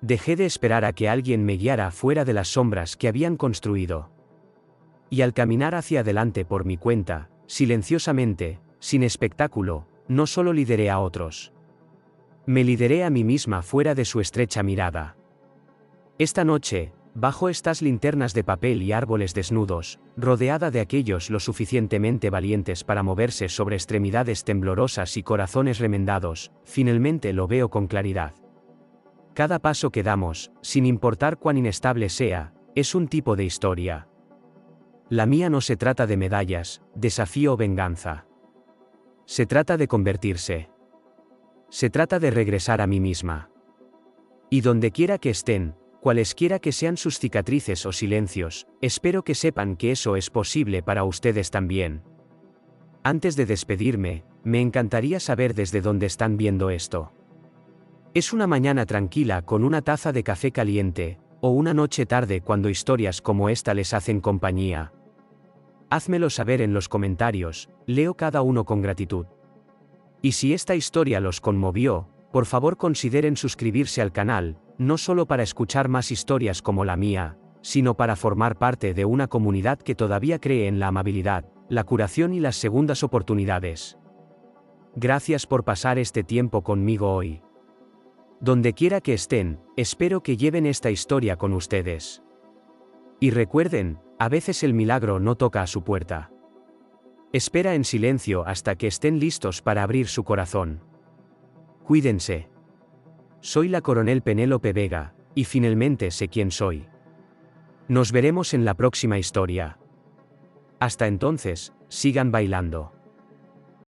Dejé de esperar a que alguien me guiara fuera de las sombras que habían construido. Y al caminar hacia adelante por mi cuenta, silenciosamente, sin espectáculo, no solo lideré a otros. Me lideré a mí misma fuera de su estrecha mirada. Esta noche, bajo estas linternas de papel y árboles desnudos, rodeada de aquellos lo suficientemente valientes para moverse sobre extremidades temblorosas y corazones remendados, finalmente lo veo con claridad. Cada paso que damos, sin importar cuán inestable sea, es un tipo de historia. La mía no se trata de medallas, desafío o venganza. Se trata de convertirse. Se trata de regresar a mí misma. Y donde quiera que estén, cualesquiera que sean sus cicatrices o silencios, espero que sepan que eso es posible para ustedes también. Antes de despedirme, me encantaría saber desde dónde están viendo esto. Es una mañana tranquila con una taza de café caliente, o una noche tarde cuando historias como esta les hacen compañía. Házmelo saber en los comentarios, leo cada uno con gratitud. Y si esta historia los conmovió, por favor consideren suscribirse al canal, no solo para escuchar más historias como la mía, sino para formar parte de una comunidad que todavía cree en la amabilidad, la curación y las segundas oportunidades. Gracias por pasar este tiempo conmigo hoy. Donde quiera que estén, espero que lleven esta historia con ustedes. Y recuerden, a veces el milagro no toca a su puerta. Espera en silencio hasta que estén listos para abrir su corazón. Cuídense. Soy la coronel Penélope Vega, y finalmente sé quién soy. Nos veremos en la próxima historia. Hasta entonces, sigan bailando.